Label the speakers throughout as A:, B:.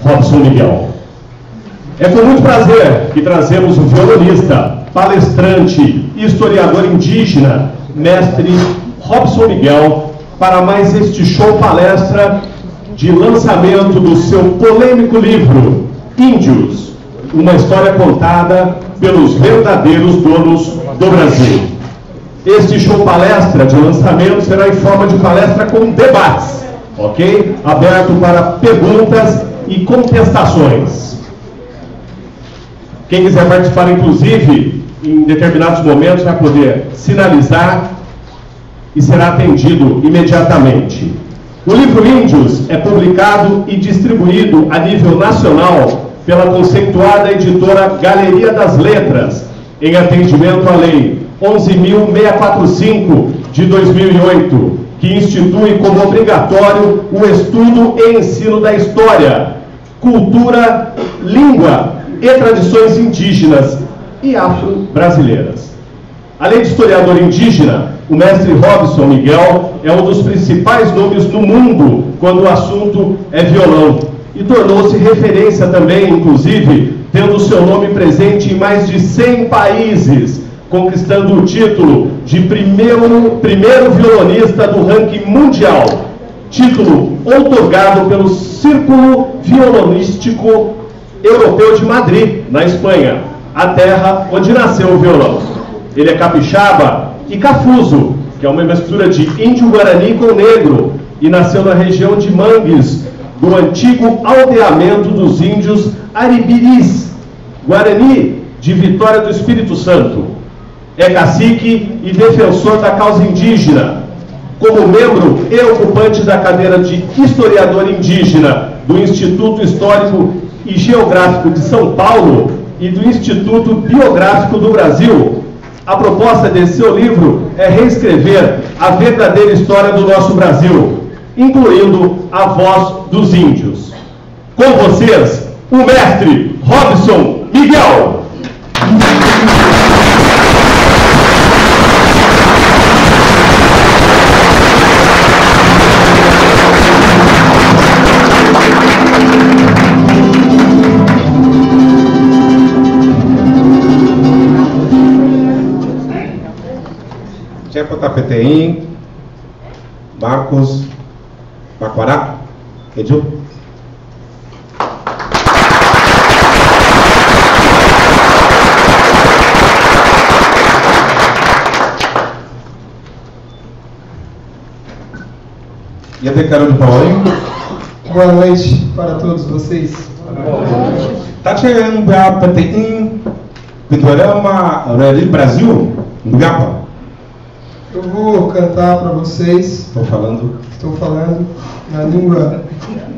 A: Robson Miguel. É com muito prazer que trazemos o violonista, palestrante e historiador indígena, mestre Robson Miguel, para mais este show palestra de lançamento do seu polêmico livro, Índios, uma história contada pelos verdadeiros donos do Brasil. Este show palestra de lançamento será em forma de palestra com debates, ok? Aberto para perguntas e contestações. Quem quiser participar, inclusive, em determinados momentos, vai poder sinalizar e será atendido imediatamente. O livro Índios é publicado e distribuído a nível nacional pela conceituada editora Galeria das Letras, em atendimento à Lei 11.645 de 2008, que institui como obrigatório o estudo e ensino da história, cultura, língua e tradições indígenas e afro-brasileiras. Além de historiador indígena, o mestre Robson Miguel é um dos principais nomes no mundo quando o assunto é violão e tornou-se referência também, inclusive, tendo seu nome presente em mais de 100 países, conquistando o título de primeiro violonista do ranking mundial, título outorgado pelo Círculo Violonístico Europeu de Madrid, na Espanha, a terra onde nasceu o violão. Ele é capixaba e cafuzo, que é uma mistura de índio-guarani com negro, e nasceu na região de Mangues, do antigo aldeamento dos índios Aribiris, Guarani de Vitória do Espírito Santo. É cacique e defensor da causa indígena, como membro e ocupante da cadeira de historiador indígena do Instituto Histórico e Geográfico de São Paulo e do Instituto Biográfico do Brasil. A proposta desse seu livro é reescrever a verdadeira história do nosso Brasil, incluindo a voz dos índios. Com vocês, o mestre Robson Miguel.
B: Checo Tapeteim, Marcos, Maquará, Edu. E a Decaro de Paulinho?
C: Boa noite para todos vocês.
B: Tá chegando a Tapeteim, Pitorama, Brasil, Bugapa.
C: Eu vou cantar para vocês.
B: Estou
C: falando na língua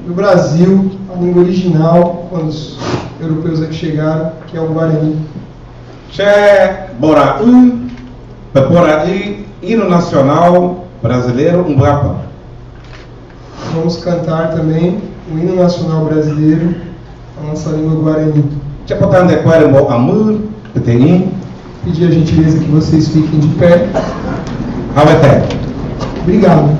C: do Brasil, a língua original, quando os europeus aqui chegaram, que é o Guarani.
B: Che Boraí, hino nacional brasileiro, Umbrapa.
C: Vamos cantar também o hino nacional brasileiro, a nossa língua Guarani.
B: Che Potande Queremo Amur, Peteim.
C: Pedir a gentileza que vocês fiquem de pé. Obrigado.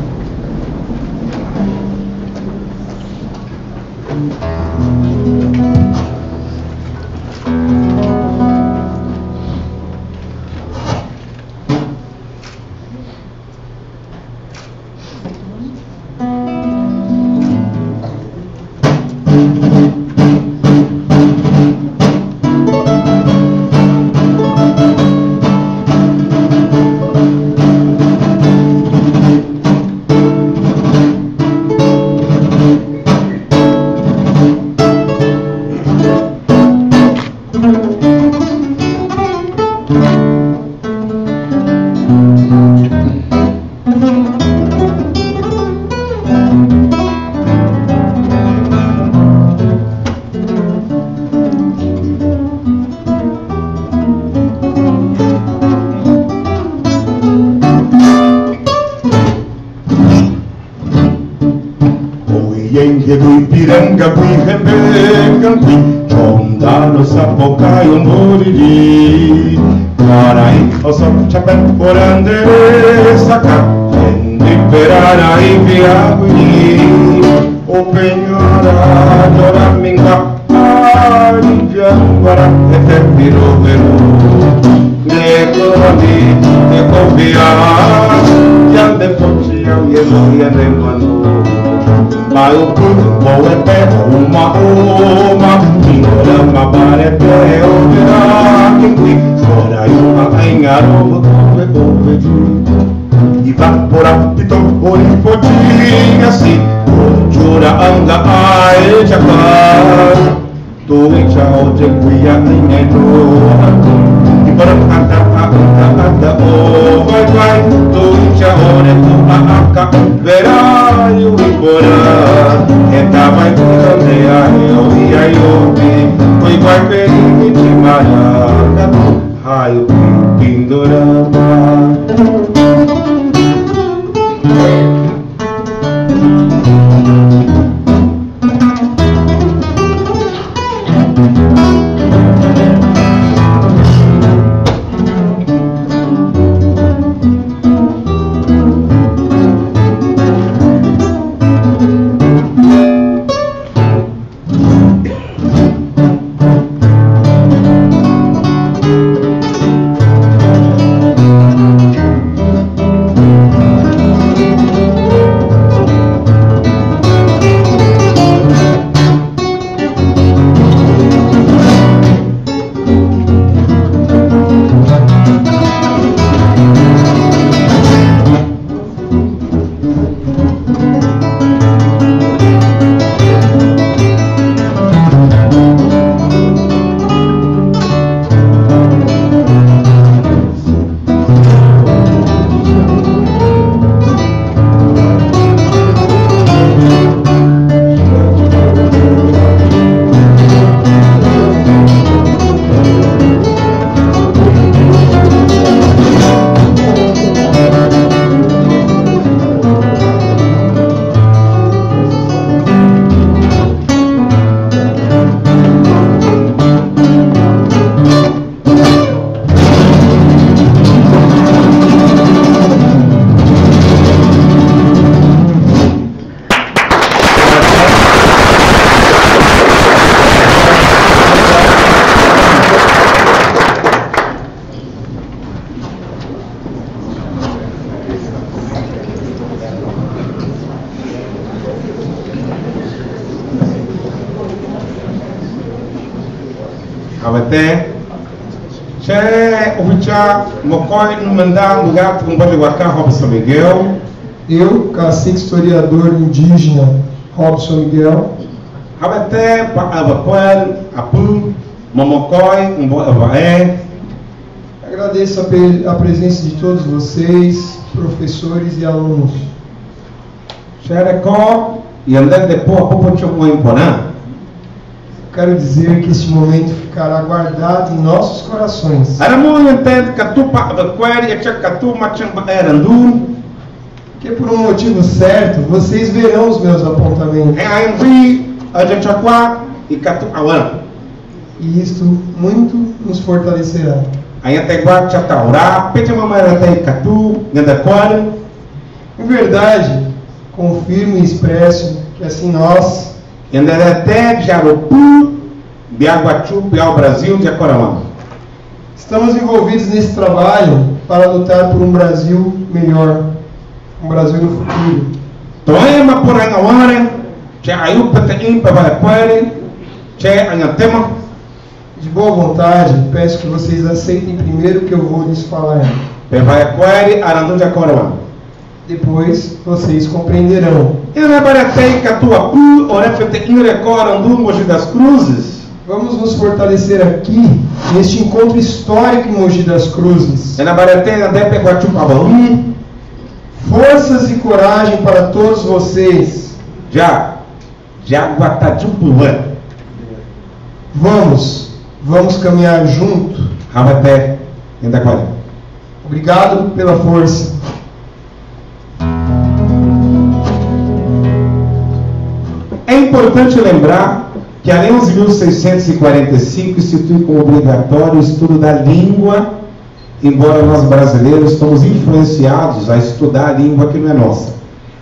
D: Ipiranga, Gui, Rebeca, Gui, Chondalo, Sapocaio, Muriri, Guaraí, Osso, Chapé, Porandere, Saca, Perara, Iviagui, O Penhora, Doramin, piro Nekoni, nekovia Yande pochi au yelo yanemano Maio kudu boe pera uma Ingora mabare pe overa Kingli, ora yuma aingarobo Ove Ivapora pito ori assim Jura anga ai chakar Tu chao je kuya ingeno Ibaram anda o vai Tu chao ne tu aka vera yu ibora Eta vai kande ai eu vi vai peri ti mara Hayo pindora Abate, che oficia mocoi no mandar lugar com pode guardar Robson Miguel.
C: Eu, cacique historiador indígena Robson Miguel.
D: Abate pa abaquel apu momocoi avaé.
C: Agradeço a presença de todos vocês, professores e alunos.
D: Xerecó e andar depois a pouco chegou imponar.
C: Quero dizer que este momento ficará guardado em nossos corações. Que por um motivo certo, vocês verão os meus apontamentos. E isto muito nos fortalecerá. Em verdade, confirmo e expresso que assim nós estamos envolvidos nesse trabalho para lutar por um Brasil melhor, um Brasil no futuro. De boa vontade, peço que vocês aceitem primeiro o que eu vou lhes falar. Depois vocês compreenderão. Vamos nos fortalecer aqui neste encontro histórico em Mogi das Cruzes. Forças e coragem para todos vocês. Vamos caminhar junto. Obrigado pela força.
D: É importante lembrar que a Lei 11.645 institui como obrigatório o estudo da língua, embora nós brasileiros estamos influenciados a estudar a língua que não é nossa.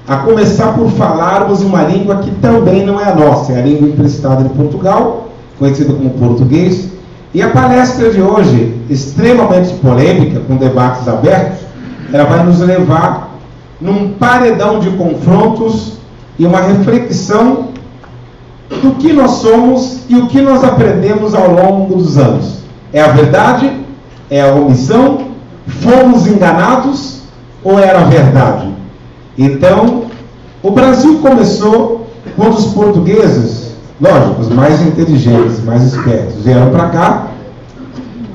D: A começar por falarmos uma língua que também não é a nossa, é a língua emprestada de Portugal, conhecida como português, E a palestra de hoje, extremamente polêmica, com debates abertos, ela vai nos levar num paredão de confrontos e uma reflexão do que nós somos e o que nós aprendemos ao longo dos anos. É a verdade? É a omissão? Fomos enganados? Ou era a verdade? Então, o Brasil começou quando os portugueses, lógico, os mais inteligentes, mais espertos, vieram para cá,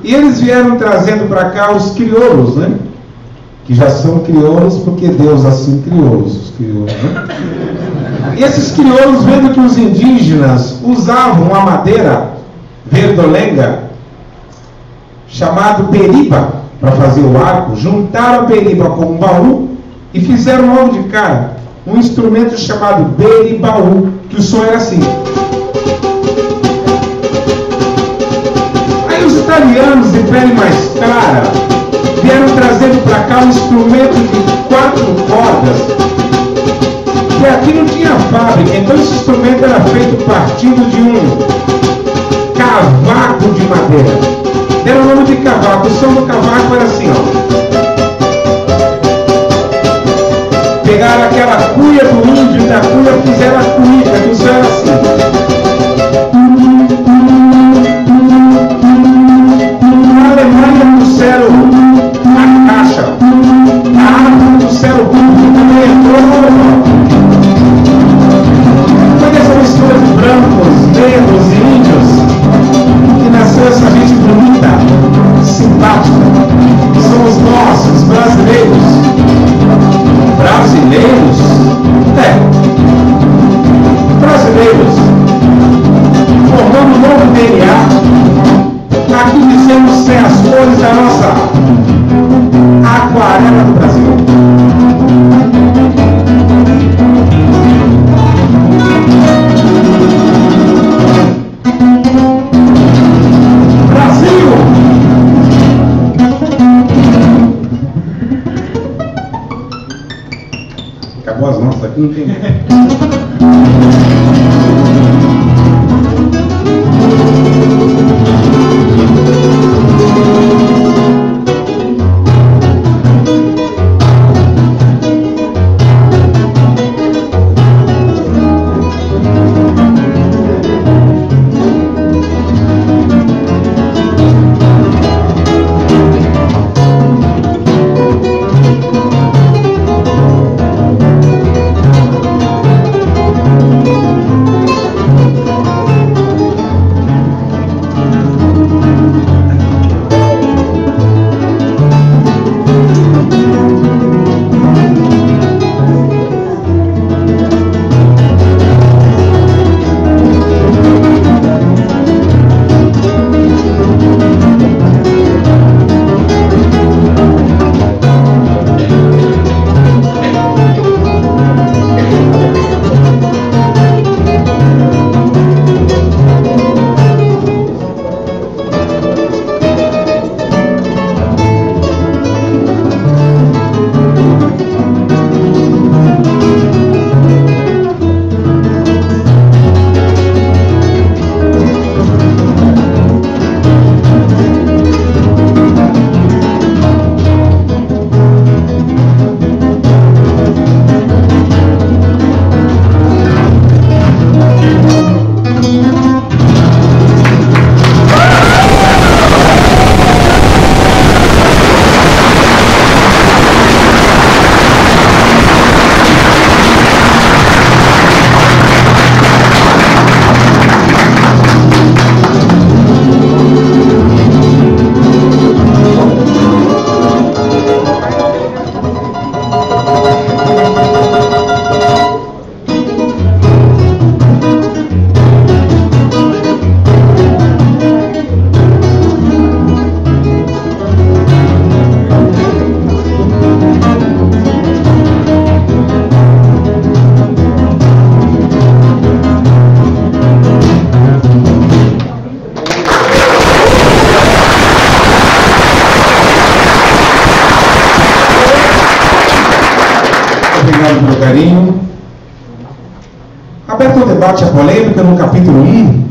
D: e eles vieram trazendo para cá os crioulos, né? Que já são crioulos porque Deus assim criou os crioulos, né? E esses crioulos, vendo que os indígenas usavam a madeira verdolenga, chamado beriba, para fazer o arco, juntaram a beriba com um baú e fizeram logo de cara um instrumento chamado beribaú, que o som era assim. Aí os italianos de pele mais clara vieram trazendo para cá um instrumento de 4 cordas, que aqui não tinha fábrica, então esse instrumento era feito partindo de um cavaco de madeira. Deram o nome de cavaco. O som do cavaco era assim, ó. Pegaram aquela cuia do índio e da cuia fizeram a cuíca, que o som era assim. Na Alemanha trouxeram a caixa. A árvore trouxeram o burro, que também entrou. Foi essa mistura de brancos, negros e índios que nasceu essa gente bonita, simpática. Somos nós, os brasileiros. Brasileiros? Brasileiros. Formando um novo DNA. Aqui dizemos ser as cores da nossa aquarela do Brasil. Acabou as notas aqui, não tem. Obrigado pelo carinho. Aberto o debate, a polêmica, no capítulo 1,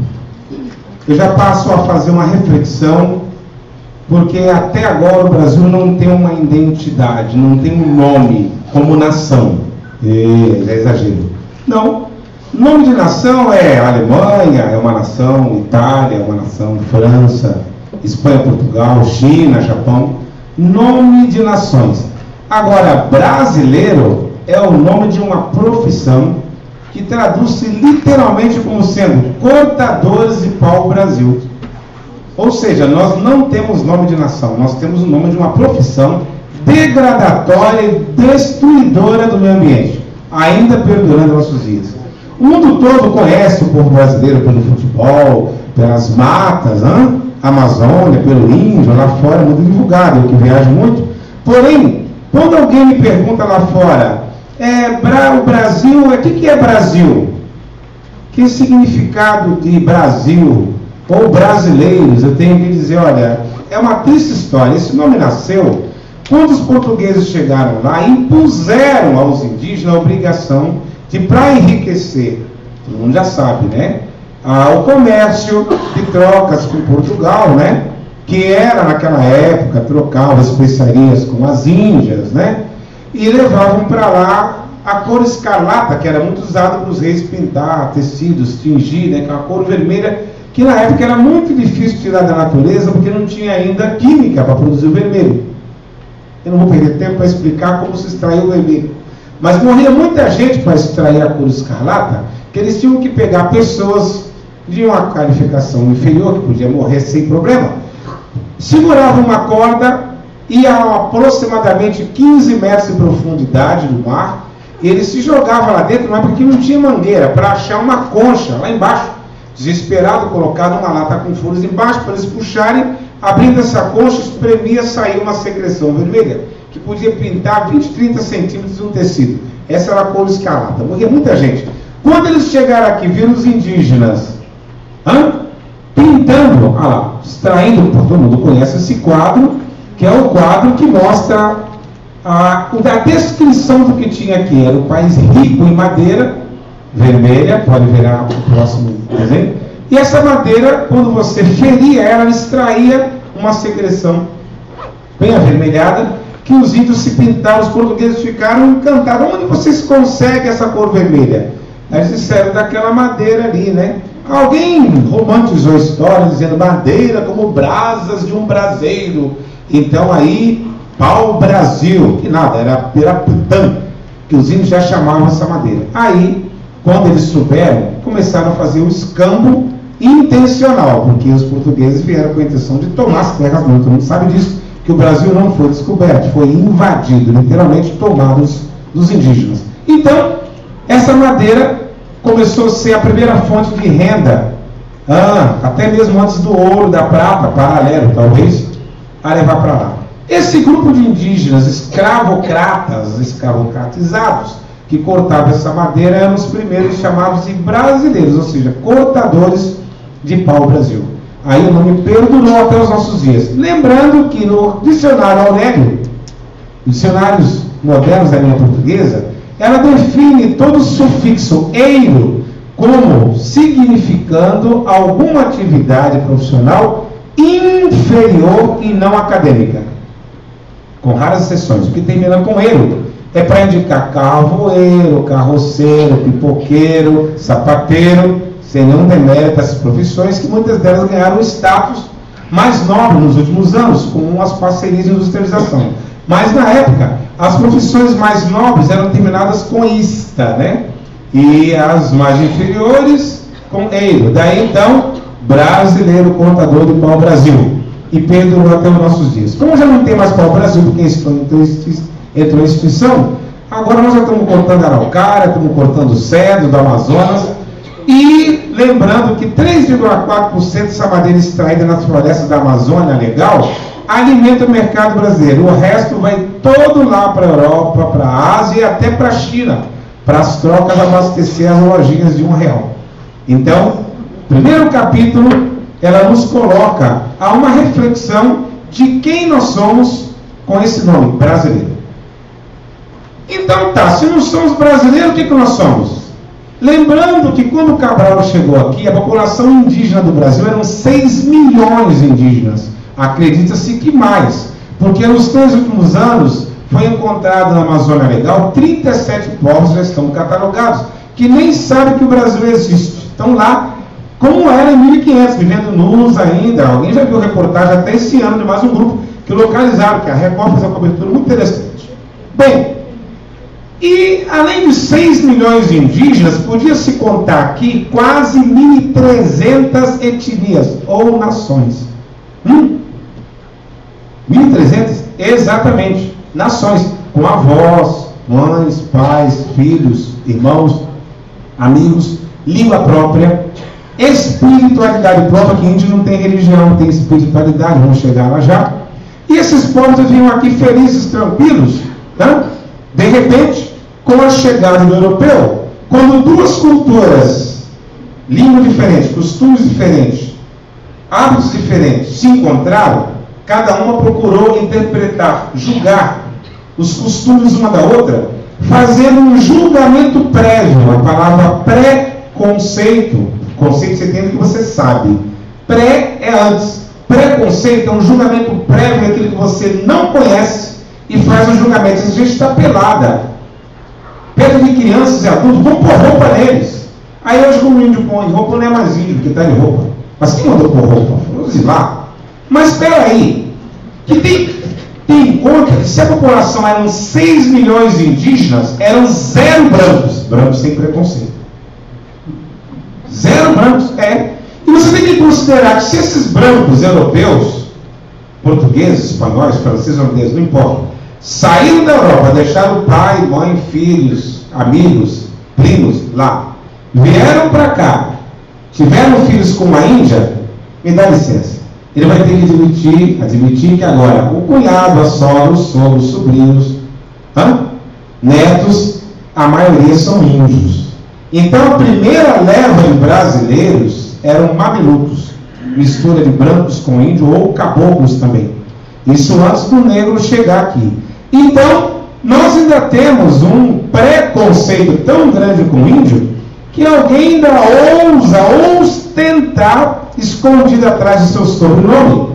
D: eu já passo a fazer uma reflexão, porque até agora o Brasil não tem uma identidade, não tem um nome como nação. É exagero. Não. Nome de nação é Alemanha, é uma nação, Itália, é uma nação, França, Espanha, Portugal, China, Japão. Nome de nações. Agora, brasileiro é o nome de uma profissão que traduz-se literalmente como sendo cortadores de pau-brasil. Ou seja, nós não temos nome de nação, nós temos o nome de uma profissão degradatória e destruidora do meio ambiente, ainda perdurando nossos dias. O mundo todo conhece o povo brasileiro pelo futebol, pelas matas, Amazônia, pelo índio, lá fora é muito divulgado, eu que viajo muito. Porém, quando alguém me pergunta lá fora, o Brasil, o que é Brasil? Que significado de Brasil ou brasileiros? Eu tenho que dizer, olha, é uma triste história. Esse nome nasceu quando os portugueses chegaram lá e impuseram aos indígenas a obrigação de, para enriquecer, todo mundo já sabe, né? O comércio de trocas com Portugal, né? Que era naquela época, trocava especiarias com as Índias, né? E levavam para lá a cor escarlata, que era muito usada para os reis pintar tecidos, tingir, né? Que é uma cor vermelha, que na época era muito difícil tirar da natureza, porque não tinha ainda química para produzir o vermelho. Eu não vou perder tempo para explicar como se extraiu o vermelho. Mas morria muita gente para extrair a cor escarlata, que eles tinham que pegar pessoas de uma qualificação inferior, que podia morrer sem problema, seguravam uma corda e a aproximadamente 15 metros de profundidade do mar, ele se jogava lá dentro, mas porque não tinha mangueira, para achar uma concha lá embaixo. Desesperado, colocado uma lata com furos embaixo, para eles puxarem, abrindo essa concha, espremia, saía uma secreção vermelha, que podia pintar 20, 30 centímetros de um tecido. Essa era a cor escarlata. Morria muita gente. Quando eles chegaram aqui, viram os indígenas pintando, lá, extraindo, todo mundo conhece esse quadro, que é o quadro que mostra a descrição do que tinha aqui. Era um país rico em madeira vermelha, pode virar o próximo desenho, e essa madeira, quando você feria ela, extraía uma secreção bem avermelhada, que os índios se pintaram, os portugueses ficaram encantados. Onde vocês conseguem essa cor vermelha? Eles disseram, daquela madeira ali, né? Alguém romantizou a história, dizendo madeira como brasas de um braseiro. Então aí, pau-brasil, que nada, era piraputã, que os índios já chamavam essa madeira. Aí, quando eles souberam, começaram a fazer um escambo intencional, porque os portugueses vieram com a intenção de tomar as terras, não, todo mundo sabe disso, que o Brasil não foi descoberto, foi invadido, literalmente tomado dos indígenas. Então, essa madeira começou a ser a primeira fonte de renda, até mesmo antes do ouro, da prata, paralelo talvez, a levar para lá. Esse grupo de indígenas escravocratizados, que cortavam essa madeira, eram os primeiros chamados de brasileiros, ou seja, cortadores de pau-brasil. Aí o nome perdurou até os nossos dias. Lembrando que no dicionário Aurélio, dicionários modernos da língua portuguesa, ela define todo o sufixo eiro como significando alguma atividade profissional inferior e não acadêmica, com raras exceções. O que termina com eiro é para indicar carvoeiro, carroceiro, pipoqueiro, sapateiro, sem nenhum demérito essas profissões, que muitas delas ganharam status mais nobre nos últimos anos, com as parcerias de industrialização. Mas na época, as profissões mais nobres eram terminadas com ista, né? E as mais inferiores com eiro. Daí então, brasileiro contador de pau-brasil. E perdurou até os nossos dias. Como já não tem mais pau-brasil, porque entrou em instituição, agora nós já estamos cortando araucária, estamos cortando cedro do Amazonas. E lembrando que 3,4% dessa madeira extraída nas florestas da Amazônia legal alimenta o mercado brasileiro. O resto vai todo lá para a Europa, para a Ásia e até para a China, para as trocas abastecer as lojinhas de R$1. Então, primeiro capítulo, ela nos coloca a uma reflexão de quem nós somos com esse nome, brasileiro. Então tá, se não somos brasileiros, o que nós somos? Lembrando que quando Cabral chegou aqui, a população indígena do Brasil eram 6 milhões de indígenas. Acredita-se que mais, porque nos 3 últimos anos foi encontrado na Amazônia Legal 37 povos já estão catalogados, que nem sabem que o Brasil existe. Estão lá, como era em 1500, vivendo nus ainda. Alguém já viu reportagem até esse ano de mais um grupo que localizaram, que a Record fez uma cobertura muito interessante. Bem, e além de 6 milhões de indígenas, podia-se contar aqui quase 1.300 etnias ou nações. 1.300? Exatamente. Nações, com avós, mães, pais, filhos, irmãos, amigos, língua própria, espiritualidade própria, que índio não tem religião, tem espiritualidade, vamos chegar lá já. E esses povos vinham aqui felizes, tranquilos, né? De repente, com a chegada do europeu, quando 2 culturas, língua diferente, costumes diferentes, hábitos diferentes, se encontraram, cada uma procurou interpretar, julgar os costumes uma da outra, fazendo um julgamento prévio. A palavra pré-conceito, conceito você tem que você sabe. Pré é antes. Preconceito é um julgamento prévio daquilo que você não conhece e faz um julgamento. Essa gente está pelada. Perto de crianças e adultos, vão pôr roupa neles. Aí hoje, como o índio põe roupa, não é mais índio, porque está de roupa. Mas quem mandou pôr roupa? Vamos lá. Mas espera aí, que tem conta que se a população eram 6 milhões de indígenas, eram 0 brancos. Brancos sem preconceito. 0 brancos, é. E você tem que considerar que se esses brancos europeus, portugueses, espanhóis, franceses, holandeses, não importa, saíram da Europa, deixaram pai, mãe, filhos, amigos, primos lá, vieram para cá, tiveram filhos com uma índia, me dá licença. Ele vai ter que admitir que agora o cunhado, a sogra, os sogros, os sobrinhos, netos, a maioria são índios. Então a primeira leva de brasileiros eram mamelucos, mistura de brancos com índio ou caboclos também. Isso antes do negro chegar aqui. Então, nós ainda temos um preconceito tão grande com o índio que alguém ainda ousa ostentar, escondido atrás de seu sobrenome,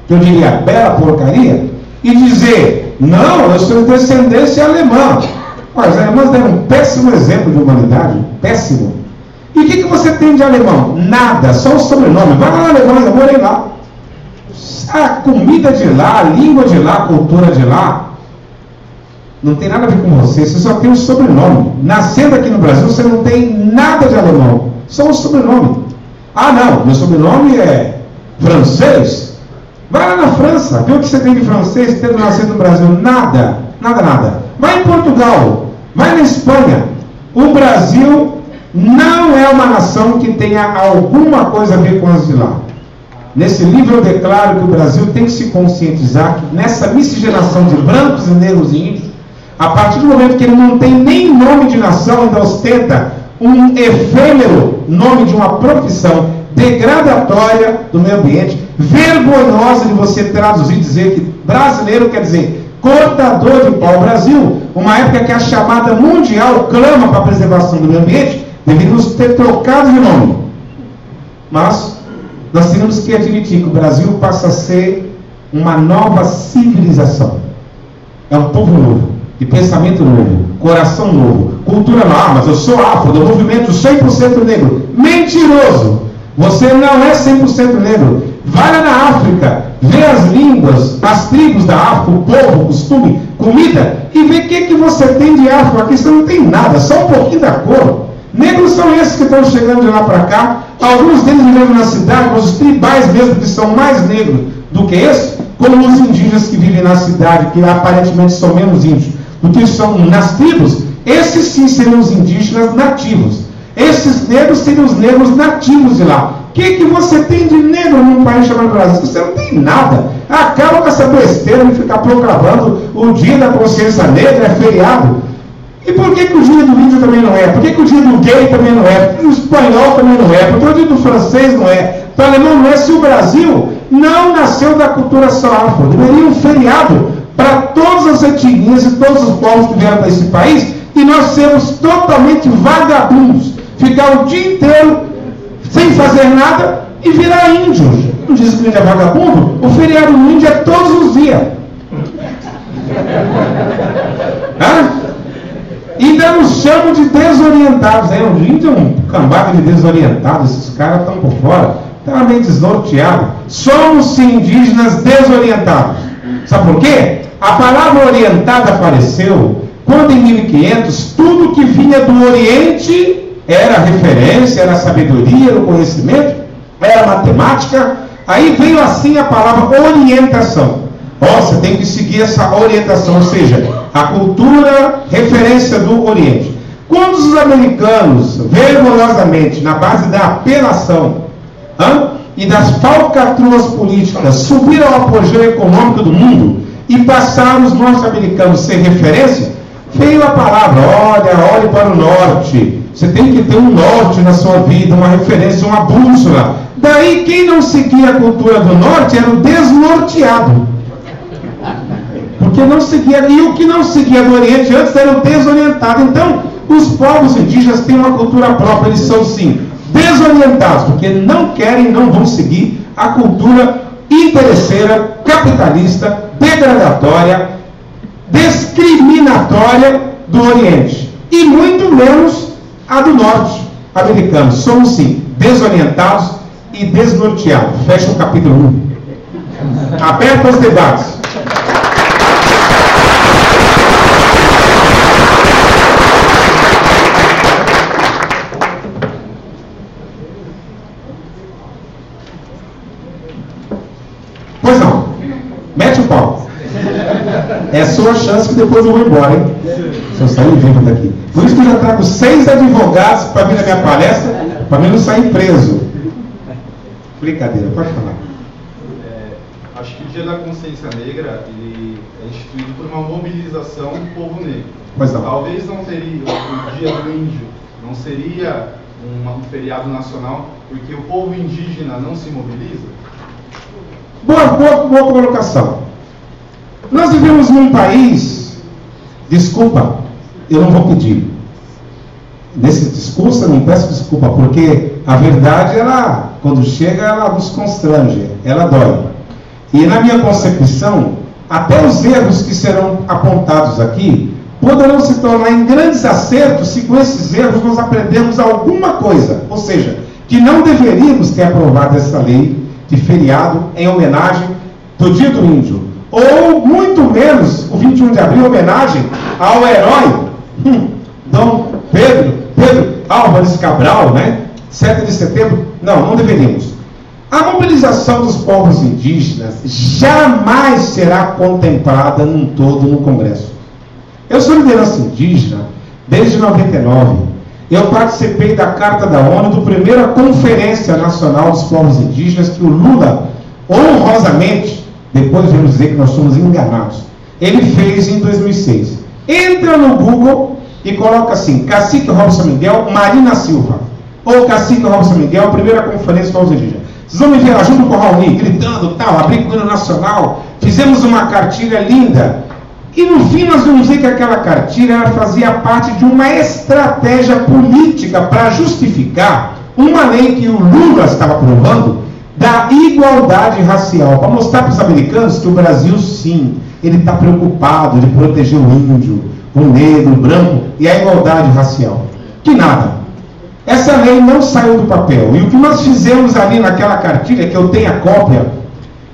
D: que eu diria bela porcaria, e dizer, não, eu sou de descendência alemã. Mas os alemães deram um péssimo exemplo de humanidade, péssimo. E o que você tem de alemão? Nada, só o sobrenome. Vai lá na Alemanha, eu morei lá. A comida de lá, a língua de lá, a cultura de lá, não tem nada a ver com você só tem o sobrenome. Nascendo aqui no Brasil, você não tem nada de alemão, só o sobrenome. Ah, não, meu sobrenome é francês. Vai lá na França, vê o que você tem de francês, tendo nascido no Brasil. Nada, nada, nada. Vai em Portugal, vai na Espanha. O Brasil não é uma nação que tenha alguma coisa a ver com as de lá. Nesse livro eu declaro que o Brasil tem que se conscientizar que nessa miscigenação de brancos e negros e índios, a partir do momento que ele não tem nem nome de nação, ainda ostenta um efêmero nome de uma profissão degradatória do meio ambiente, vergonhosa de você traduzir e dizer que brasileiro quer dizer cortador de pau. Brasil, uma época que a chamada mundial clama para a preservação do meio ambiente, deveríamos ter trocado de nome. Mas nós temos que admitir que o Brasil passa a ser uma nova civilização. É um povo novo, de pensamento novo, coração novo, cultura nova. Mas eu sou afro, do movimento 100% negro. Mentiroso! Você não é 100% negro. Vai lá na África, vê as línguas, as tribos da África, o povo, o costume, comida, e vê o que você tem de afro. Aqui você não tem nada, só um pouquinho da cor. Negros são esses que estão chegando de lá para cá. Alguns deles vivem na cidade, mas os tribais mesmo, que são mais negros do que esses, como os indígenas que vivem na cidade, que aparentemente são menos índios do que são nas tribos. Esses sim seriam os indígenas nativos. Esses negros seriam os negros nativos de lá. O que você tem de negro num país chamado Brasil? Você não tem nada. Acaba com essa besteira de ficar proclamando o dia da consciência negra, é feriado. E por que o dia do índio também não é? Por que o dia do gay também não é? Por que o espanhol também não é? Por que o dia do francês não é? O alemão não é? Se o Brasil não nasceu da cultura só afro, deveria um feriado para todas as etnias e todos os povos que vieram para esse país, e nós sermos totalmente vagabundos. ficar o dia inteiro sem fazer nada e virar índio. Não diz que o índio é vagabundo? O feriado no índio é todos os dias. Ainda nos chamam de desorientados. Né? O índio é um cambada de desorientados. Esses caras estão por fora. Estão meio desnorteados. Somos sim indígenas desorientados. Sabe por quê? A palavra orientada apareceu quando em 1500 tudo que vinha do Oriente era referência, era sabedoria, era o conhecimento, era matemática. Aí veio assim a palavra orientação. Você tem que seguir essa orientação, ou seja, a cultura, referência do Oriente. Quando os americanos, vergonhosamente, na base da apelação e das falcatruas políticas, subiram ao apogeu econômico do mundo e passaram os norte-americanos sem referência, veio a palavra, olhe para o norte. Você tem que ter um norte na sua vida, uma referência, uma bússola. Daí quem não seguia a cultura do norte era o desnorteado. Porque não seguia, e o que não seguia do Oriente antes era o desorientado. Então, os povos indígenas têm uma cultura própria, eles são sim desorientados, porque não querem, não vão seguir a cultura interesseira, capitalista, degradatória, discriminatória do Oriente. E muito menos a do norte americano. Somos sim desorientados e desnorteados. Fecha o capítulo 1. Aberto aos debates. Pois não. Mete o pau. É a sua chance que depois eu vou embora, hein? Se eu sair vivo daqui. Por isso que eu já trago 6 advogados para vir na minha palestra, para mim não sair preso. Brincadeira, pode falar.
E: Acho que o Dia da Consciência Negra ele é instituído por uma mobilização do povo negro.
D: Pois não.
E: Talvez não seria o Dia do Índio, não seria um feriado nacional, porque o povo indígena não se mobiliza?
D: Boa colocação. Nós vivemos num país, desculpa, eu não vou pedir. Nesse discurso eu não peço desculpa, porque a verdade, ela, quando chega, ela nos constrange, ela dói. E na minha concepção, até os erros que serão apontados aqui, poderão se tornar em grandes acertos se com esses erros nós aprendermos alguma coisa. Ou seja, que não deveríamos ter aprovado essa lei de feriado em homenagem do Dia do Índio. Ou, muito menos, o 21 de abril, em homenagem ao herói Dom Pedro Álvares Cabral, né? 7 de setembro. Não deveríamos. A mobilização dos povos indígenas jamais será contemplada num todo no Congresso. Eu sou liderança indígena desde 99. Eu participei da Carta da ONU, da primeira Conferência Nacional dos Povos Indígenas, que o Lula, honrosamente, depois vamos dizer que nós somos enganados, ele fez em 2006. Entra no Google e coloca assim, Cacique Robson Miguel, Marina Silva. Ou Cacique Robson Miguel, primeira Conferência dos Povos Indígenas. Vocês vão me ver lá junto com o Raoni, gritando, tal, abrir com o hino nacional. Fizemos uma cartilha linda. E no fim nós vamos ver que aquela cartilha ela fazia parte de uma estratégia política para justificar uma lei que o Lula estava aprovando da igualdade racial, para mostrar para os americanos que o Brasil, sim, ele está preocupado de proteger o índio, o negro, o branco e a igualdade racial. Que nada. Essa lei não saiu do papel. E o que nós fizemos ali naquela cartilha, que eu tenho a cópia,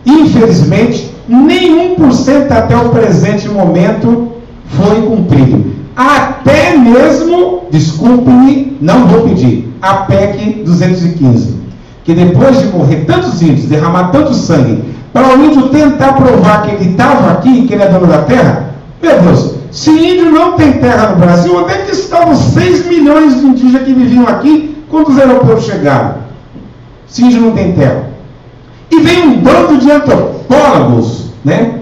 D: infelizmente, nem 1% até o presente momento foi cumprido. Até mesmo, desculpe-me, não vou pedir, a PEC 215. Que depois de morrer tantos índios, derramar tanto sangue, para o índio tentar provar que ele estava aqui, que ele é dono da terra, meu Deus, se índio não tem terra no Brasil, onde é que estavam os 6 milhões de indígenas que viviam aqui quando os europeus chegaram? Se índio não tem terra. E vem um bando de antropólogos, né?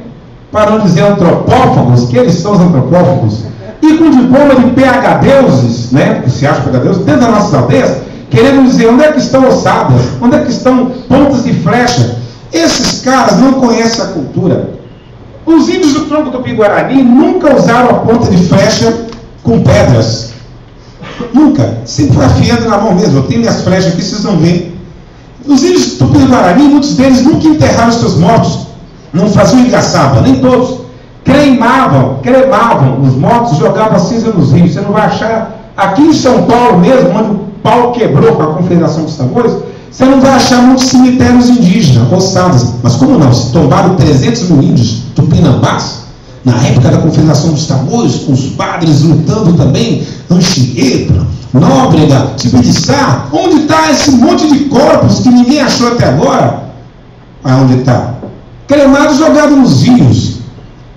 D: Para não dizer antropófagos, que eles são os antropófagos, e com diploma de PhDs, né? Que se acha PhDs, dentro das nossas aldeias, querendo dizer onde é que estão ossadas, onde é que estão pontas de flecha. Esses caras não conhecem a cultura. Os índios do tronco do Piguarani nunca usaram a ponta de flecha com pedras. Nunca. Sempre foi afiando na mão mesmo. Eu tenho minhas flechas aqui, vocês vão ver. Os índios Tupi-Guarani, muitos deles nunca enterraram os seus mortos. Não faziam engaçaba, nem todos. Cremavam os mortos, jogavam a cinza nos rios. Você não vai achar, aqui em São Paulo mesmo, onde o pau quebrou com a Confederação dos Tambores, você não vai achar muitos cemitérios indígenas, roçadas. Mas como não? Se tombaram 300 mil índios tupinambás, na época da Confederação dos Tambores, com os padres lutando também, Anchieta, Nóbrega, Tibiriçá. Onde está esse monte de corpos que ninguém achou até agora? Onde está? Cremado, jogado nos rios.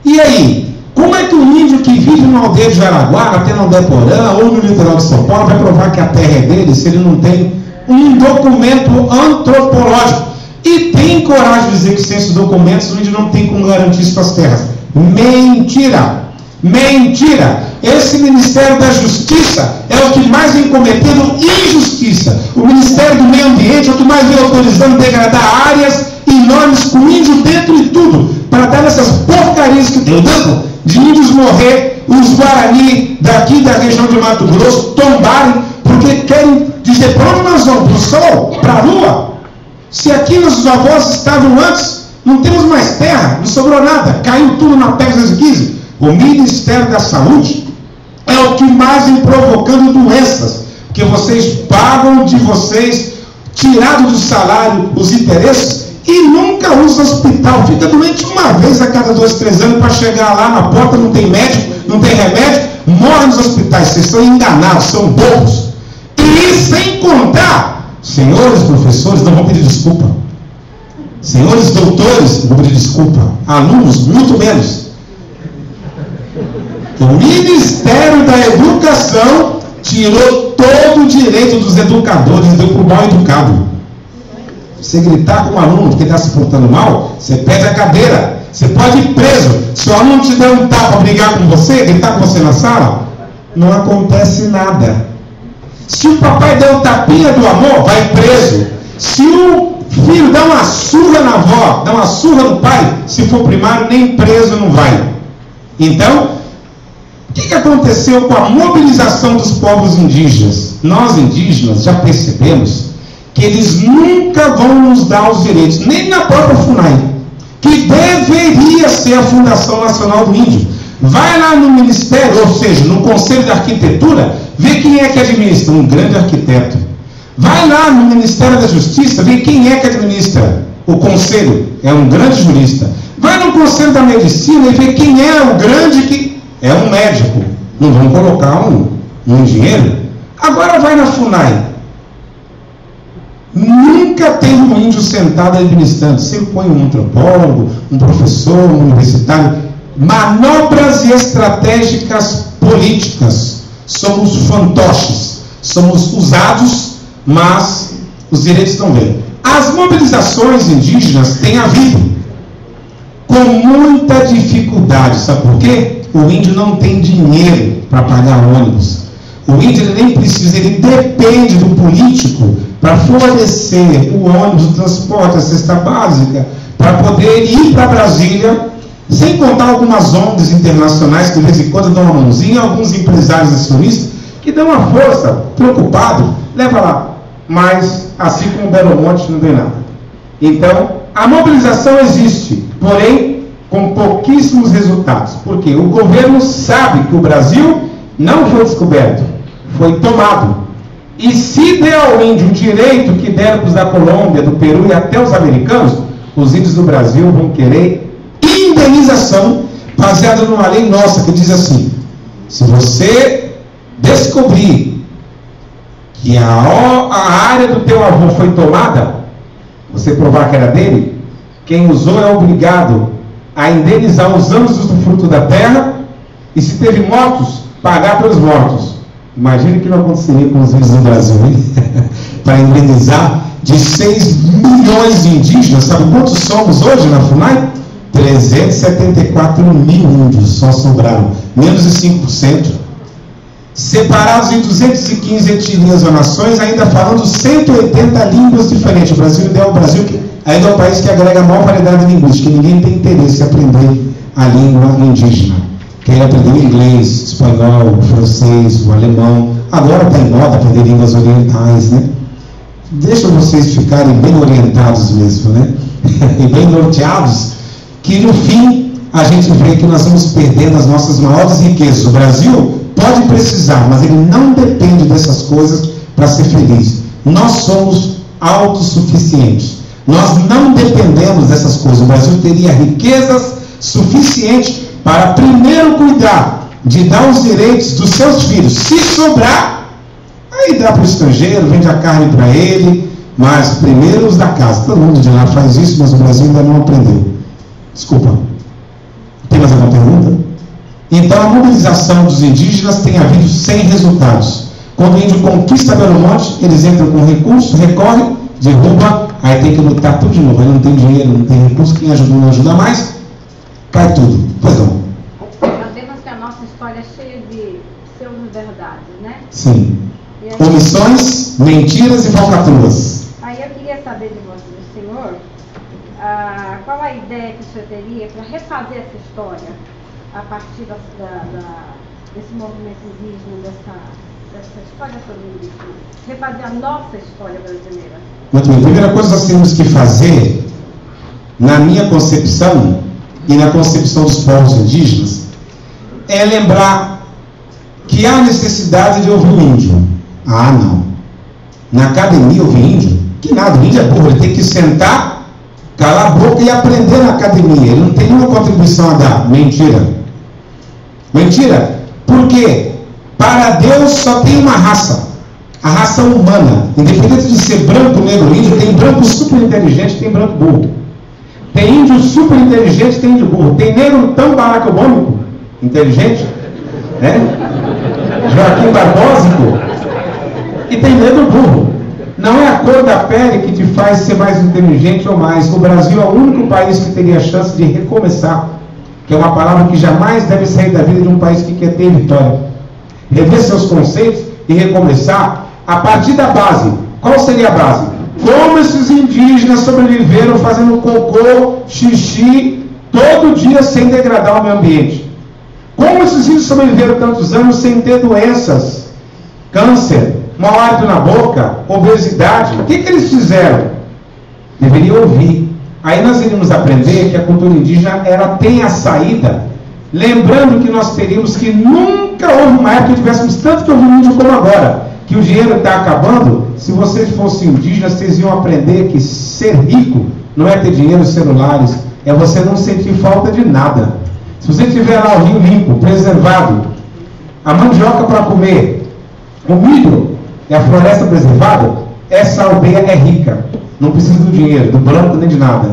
D: E aí? Como é que um índio que vive numa aldeia de Jaraguá, até no Deporã, ou no litoral de São Paulo, vai provar que a terra é dele se ele não tem um documento antropológico? E tem coragem de dizer que sem esses documentos o índio não tem como garantir suas terras. Mentira! Mentira! Esse Ministério da Justiça é o que mais vem cometendo injustiça. O Ministério do Meio Ambiente é o que mais vem autorizando degradar áreas enormes com índio dentro e tudo, para dar essas porcarias que estão dando, de índios morrer, os Guarani daqui da região de Mato Grosso tombarem, porque querem dizer, para onde nós vamos? Para o sol? Para a lua? Se aqui nossos avós estavam antes, não temos mais terra, não sobrou nada, caiu tudo na terra das 15. O Ministério da Saúde é o que mais vem provocando doenças, porque vocês pagam de vocês, tirado do salário, os interesses, e nunca usa hospital. Fica doente uma vez a cada 2, 3 anos para chegar lá na porta, não tem médico, não tem remédio, morre nos hospitais. Vocês são enganados, são bobos. E sem contar, senhores professores, não vão pedir desculpa. Senhores doutores, não vão pedir desculpa. Alunos, muito menos. O Ministério da Educação tirou todo o direito dos educadores e deu para o mal educado. Você gritar com um aluno porque está se portando mal, você perde a cadeira. Você pode ir preso. Se o aluno te der um tapa, brigar com você, gritar com você na sala, não acontece nada. Se o papai der um tapinha do amor, vai preso. Se o filho dá uma surra na avó, dá uma surra no pai, se for primário, nem preso não vai. Então, o que aconteceu com a mobilização dos povos indígenas? Nós indígenas já percebemos que eles nunca vão nos dar os direitos, nem na própria FUNAI, que deveria ser a Fundação Nacional do Índio. Vai lá no Ministério, ou seja, no Conselho de Arquitetura, vê quem é que administra, um grande arquiteto. Vai lá no Ministério da Justiça, vê quem é que administra, o Conselho, é um grande jurista. Vai no Conselho da Medicina e vê quem é o grande que é um médico. Não vão colocar um engenheiro. Agora vai na FUNAI. Nunca tem um índio sentado administrando. Sempre põe um antropólogo, um professor, um universitário. Manobras estratégicas políticas. Somos fantoches. Somos usados, mas os direitos estão bem. As mobilizações indígenas têm havido com muita dificuldade. Sabe por quê? O índio não tem dinheiro para pagar ônibus. O índio ele nem precisa, ele depende do político para fornecer o ônibus, o transporte, a cesta básica, para poder ir para Brasília, sem contar algumas ONGs internacionais que de vez em quando dão uma mãozinha, alguns empresários nacionalistas que dão uma força, preocupado, leva lá. Mas, assim como o Belo Monte, não tem nada. Então, a mobilização existe, porém, com pouquíssimos resultados. Porque o governo sabe que o Brasil não foi descoberto, foi tomado. E se der ao índio o direito que deram para os da Colômbia, do Peru e até os americanos, os índios do Brasil vão querer indenização baseada numa lei nossa que diz assim: se você descobrir que a área do teu avô foi tomada, você provar que era dele, quem usou é obrigado a indenizar os anos do fruto da terra, e se teve mortos, pagar pelos mortos. Imagine o que não aconteceria com os índios do Brasil, hein? Para indenizar de 6 milhões de indígenas. Sabe quantos somos hoje na FUNAI? 374 mil índios só sobraram, menos de 5%. Separados em 215 etnias ou nações, ainda falando 180 línguas diferentes. O Brasil ainda é o país que agrega a maior variedade linguística. Ninguém tem interesse em aprender a língua indígena. Quer aprender o inglês, espanhol, o francês, o alemão. Agora está em moda aprender línguas orientais, né? Deixa vocês ficarem bem orientados mesmo, né? E bem norteados, que no fim a gente vê que nós vamos perdendo as nossas maiores riquezas. O Brasil pode precisar, mas ele não depende dessas coisas para ser feliz. Nós somos autossuficientes. Nós não dependemos dessas coisas. O Brasil teria riquezas suficientes para primeiro cuidar de dar os direitos dos seus filhos. Se sobrar, aí dá para o estrangeiro, vende a carne para ele, mas primeiro os da casa. Todo mundo de lá faz isso, mas o Brasil ainda não aprendeu. Desculpa. Tem mais alguma pergunta? Então a mobilização dos indígenas tem havido sem resultados. Quando o índio conquista Belo Monte, eles entram com recurso, recorrem, derruba, aí tem que lutar tudo de novo. Aí não tem dinheiro, não tem recurso, quem ajudou não ajuda mais, cai tudo. Pois não.
F: Sabemos que a nossa história é cheia de pseudo-verdades, né?
D: Sim.
F: E aí,
D: Omissões, mentiras e falcatruas.
F: aí eu queria saber de você, do senhor, qual a ideia que o senhor teria para refazer essa história a partir desse movimento indígena, dessa história toda indígena? Refazer a nossa história brasileira.
D: Muito bem. A primeira coisa que nós temos que fazer, na minha concepção e na concepção dos povos indígenas, é lembrar que há necessidade de ouvir o índio. Ah, não. Na academia ouvir índio? Que nada, o índio é burro, ele tem que sentar, calar a boca e aprender na academia. Ele não tem nenhuma contribuição a dar. Mentira. Mentira. Por quê? Para Deus só tem uma raça. A raça humana. Independente de ser branco, negro, índio, tem branco super inteligente, tem branco burro. Tem índio super inteligente, tem índio burro. Tem negro tão baracobômico, inteligente, né? Joaquim Barbósico. E tem negro burro. Não é a cor da pele que te faz ser mais inteligente ou mais. O Brasil é o único país que teria a chance de recomeçar, que é uma palavra que jamais deve sair da vida de um país que quer ter vitória. Rever seus conceitos e recomeçar a partir da base. Qual seria a base? Como esses indígenas sobreviveram fazendo cocô, xixi, todo dia sem degradar o meio ambiente? Como esses índios sobreviveram tantos anos sem ter doenças, câncer, mau hálito na boca, obesidade? O que eles fizeram? Deveriam ouvir. Aí nós iríamos aprender que a cultura indígena ela tem a saída, lembrando que nós teríamos que nunca houve uma época que tivéssemos tanto que ouvir índio como agora, que o dinheiro está acabando. Se vocês fossem indígenas, vocês iam aprender que ser rico não é ter dinheiro e celulares, é você não sentir falta de nada. Se você tiver lá o rio limpo, preservado, a mandioca para comer, o milho e a floresta preservada, essa aldeia é rica. Não precisa do dinheiro, do branco nem de nada.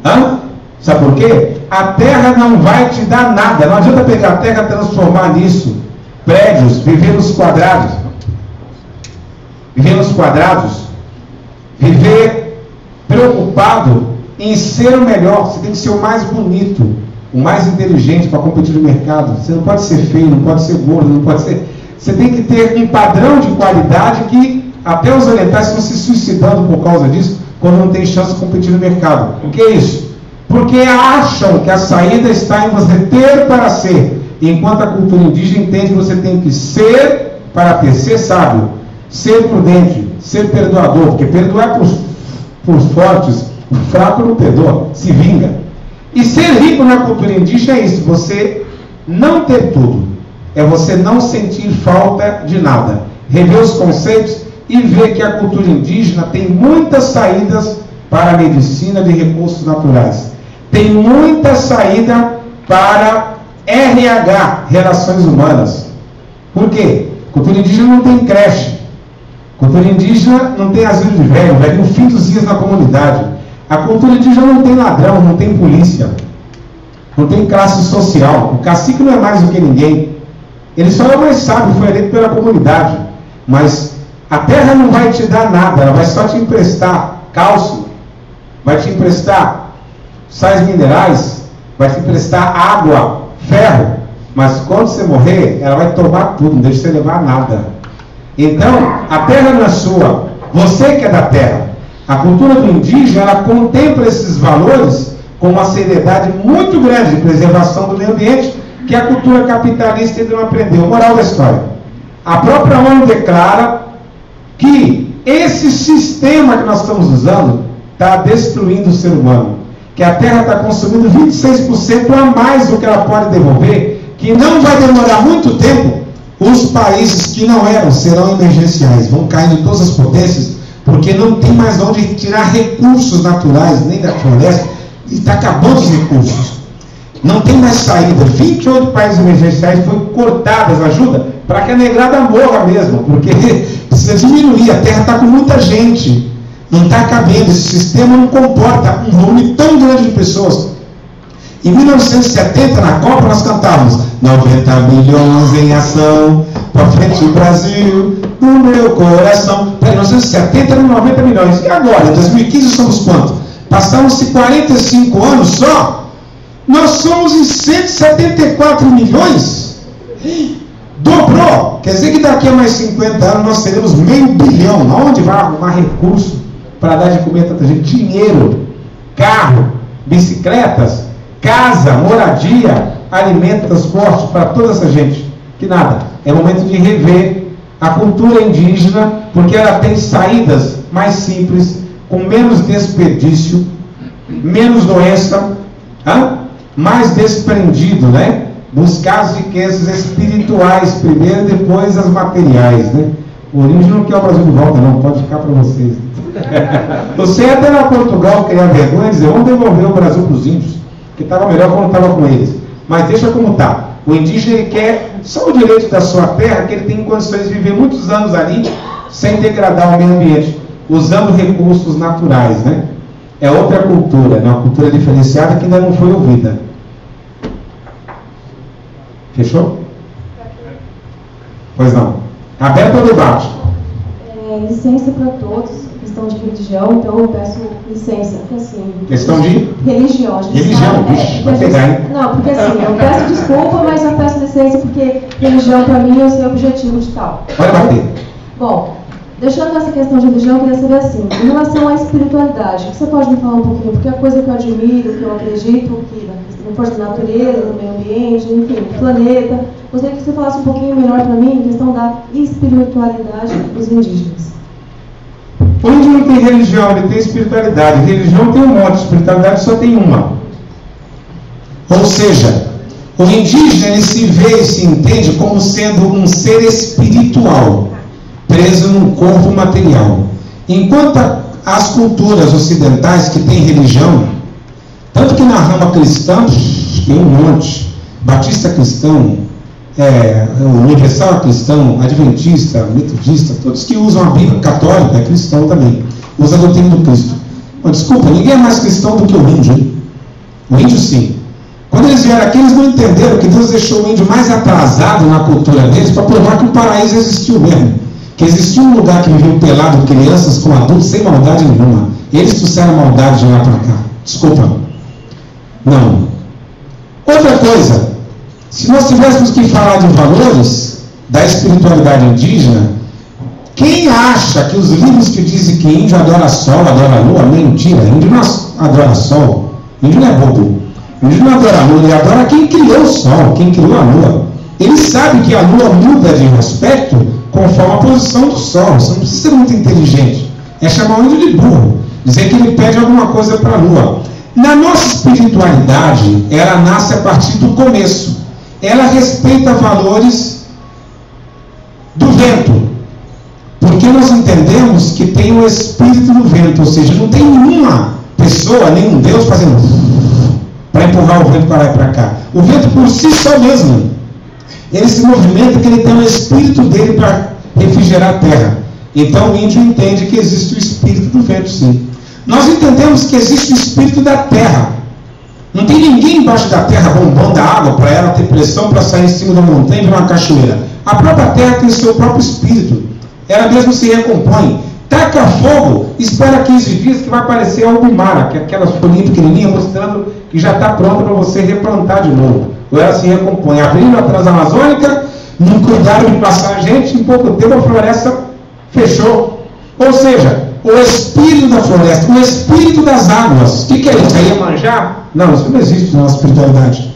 D: Hã? Sabe por quê? A terra não vai te dar nada. Não adianta pegar a terra e transformar nisso prédios, viver nos quadrados. Viver nos quadrados. Viver preocupado em ser o melhor. Você tem que ser o mais bonito, o mais inteligente para competir no mercado. Você não pode ser feio, não pode ser gordo, não pode ser... Você tem que ter um padrão de qualidade que até os orientais estão se suicidando por causa disso, quando não tem chance de competir no mercado. Por que isso? Porque acham que a saída está em você ter para ser, enquanto a cultura indígena entende que você tem que ser para ter, ser sábio, ser prudente, ser perdoador, porque perdoar para os fortes, o fraco não perdoa, se vinga. E ser rico na cultura indígena é isso, você não ter tudo, é você não sentir falta de nada, rever os conceitos e ver que a cultura indígena tem muitas saídas para a medicina de recursos naturais. Tem muita saída para RH, relações humanas. Por quê? Cultura indígena não tem creche. Cultura indígena não tem asilo de velho, no fim dos dias na comunidade. A cultura indígena não tem ladrão, não tem polícia. Não tem classe social. O cacique não é mais do que ninguém. Ele só é o mais sábio, foi eleito pela comunidade. Mas a terra não vai te dar nada, ela vai só te emprestar cálcio, vai te emprestar sais minerais, vai te emprestar água, ferro, mas quando você morrer, ela vai tomar tudo, não deixa você levar nada. Então, a terra não é sua, você que é da terra. A cultura do indígena, ela contempla esses valores com uma seriedade muito grande de preservação do meio ambiente, que a cultura capitalista ainda não aprendeu. Moral da história. A própria ONU declara que esse sistema que nós estamos usando está destruindo o ser humano, que a Terra está consumindo 26% a mais do que ela pode devolver, que não vai demorar muito tempo, os países que não eram serão emergenciais, vão cair em todas as potências, porque não tem mais onde tirar recursos naturais, nem da floresta, e está acabando os recursos. Não tem mais saída. 28 países emergenciais foram cortadas a ajuda para que a negrada morra mesmo, porque precisa diminuir, a Terra está com muita gente, não está cabendo, esse sistema não comporta um volume tão grande de pessoas. Em 1970, na Copa, nós cantávamos 90 milhões em ação, para frente o Brasil, no meu coração. Em 1970 eram 90 milhões. E agora, em 2015, somos quanto? Passaram-se 45 anos só? Nós somos em 174 milhões? Dobrou! Quer dizer que daqui a mais 50 anos nós teremos meio bilhão. Aonde vai arrumar recurso para dar de comer a tanta gente? Dinheiro, carro, bicicletas, casa, moradia, alimento, transporte para toda essa gente. Que nada. É momento de rever a cultura indígena, porque ela tem saídas mais simples, com menos desperdício, menos doença, mais desprendido, né? Buscar as riquezas espirituais primeiro, depois as materiais, né? O índio não quer o Brasil de volta, não, pode ficar para vocês. Você ia até na Portugal criar vergonha e dizer, vamos devolver o Brasil para os índios, que estava melhor quando estava com eles. Mas deixa como está. O indígena ele quer só o direito da sua terra, que ele tem condições de viver muitos anos ali, sem degradar o meio ambiente, usando recursos naturais, né? É outra cultura, né? Uma cultura diferenciada que ainda não foi ouvida. Fechou? Pois não. Aberto ao debate.
G: Licença para todos, questão de religião, então eu peço licença. Porque, assim,
D: questão de?
G: Religião.
D: Religião, bicho, vai pegar, hein?
G: Não, porque assim, eu peço desculpa, mas eu peço licença porque religião para mim é o seu objetivo de tal.
D: Pode bater.
G: Bom, deixando essa questão de religião, eu queria saber assim, em relação à espiritualidade, você pode me falar um pouquinho, porque é a coisa que eu admiro, que eu acredito, que na força da natureza, no meio ambiente, enfim, no planeta, gostaria que você falasse um pouquinho melhor para mim em questão da espiritualidade dos indígenas.
D: O índio não tem religião, ele tem espiritualidade. Religião tem um monte, espiritualidade só tem uma. Ou seja, o indígena ele se vê e se entende como sendo um ser espiritual, preso num corpo material. Enquanto as culturas ocidentais que têm religião, tanto que na rama cristã, tem um monte, batista cristão, universal cristão, adventista, metodista, todos que usam a Bíblia católica, é cristão também, usa a doutrina do Cristo. Mas, desculpa, ninguém é mais cristão do que o índio, hein? O índio sim. Quando eles vieram aqui, eles não entenderam que Deus deixou o índio mais atrasado na cultura deles para provar que o paraíso existiu mesmo. Que existia um lugar que viviam pelado crianças com adultos sem maldade nenhuma. Eles trouxeram maldade de lá para cá. Desculpa. Não. Outra coisa, se nós tivéssemos que falar de valores da espiritualidade indígena, quem acha que os livros que dizem que índio adora sol, adora lua, mentira. Índio não adora sol. Índio não é bobo. Índio não adora a lua, ele adora quem criou o sol, quem criou a lua. Ele sabe que a lua muda de aspecto conforme a posição do sol. Você não precisa ser muito inteligente. É chamar o índio de burro. Dizer que ele pede alguma coisa para a lua. Na nossa espiritualidade, ela nasce a partir do começo. Ela respeita valores do vento. Porque nós entendemos que tem o espírito do vento. Ou seja, não tem nenhuma pessoa, nenhum Deus fazendo para empurrar o vento para lá e para cá. O vento por si só mesmo, ele se movimenta porque ele tem o espírito dele para refrigerar a terra. Então o índio entende que existe o espírito do vento, sim. Nós entendemos que existe o espírito da terra. Não tem ninguém embaixo da terra bombando a água para ela ter pressão para sair em cima da montanha e de uma cachoeira. A própria terra tem o seu próprio espírito. Ela mesmo se recompõe. Taca fogo, espera 15 dias que vai aparecer Albumara, que é aquelas folhinhas pequenininhas mostrando que já está pronta para você replantar de novo. Ou ela se recompõe. Abrindo a Transamazônica, não cuidaram de passar gente, em pouco tempo a floresta fechou. Ou seja, o espírito da floresta, o espírito das águas. O que é isso? É Iemanjá? Não, isso não existe na nossa espiritualidade.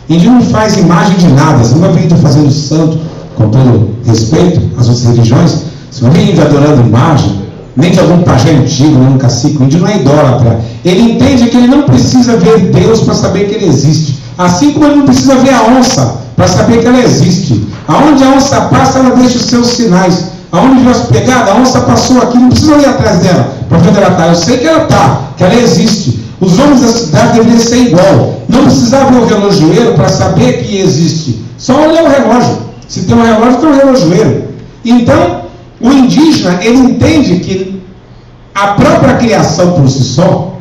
D: Índio não faz imagem de nada. Você não vai ver índio fazendo santo, com todo respeito às outras religiões, se não vem índio adorando imagem, nem de algum pajé antigo, nem um cacique, o índio não é idólatra. Ele entende que ele não precisa ver Deus para saber que ele existe. Assim como ele não precisa ver a onça para saber que ela existe. Aonde a onça passa, ela deixa os seus sinais. Aonde viu as pegadas, a onça passou aqui, não precisa ir atrás dela para ver onde ela está. Eu sei que ela está, que ela existe. Os homens da cidade deveriam ser igual. Não precisava ver o relojoeiro para saber que existe. Só olhar o relógio. Se tem um relógio, tem um relojoeiro. Então, o indígena, ele entende que a própria criação por si só,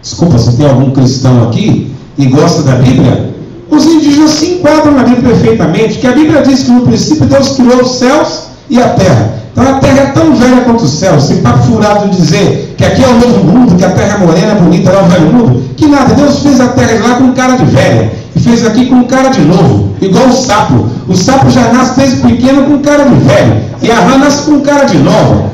D: desculpa se tem algum cristão aqui e gosta da Bíblia, os indígenas se enquadram na Bíblia perfeitamente, que a Bíblia diz que no princípio Deus criou os céus e a terra. Então a terra é tão velha quanto o céu. Esse papo furado de dizer que aqui é o novo mundo, que a terra é morena, bonita, lá é o velho mundo, que nada, Deus fez a terra de lá com cara de velha e fez aqui com cara de novo, igual o sapo. O sapo já nasce desde pequeno com cara de velho e a rã nasce com cara de nova.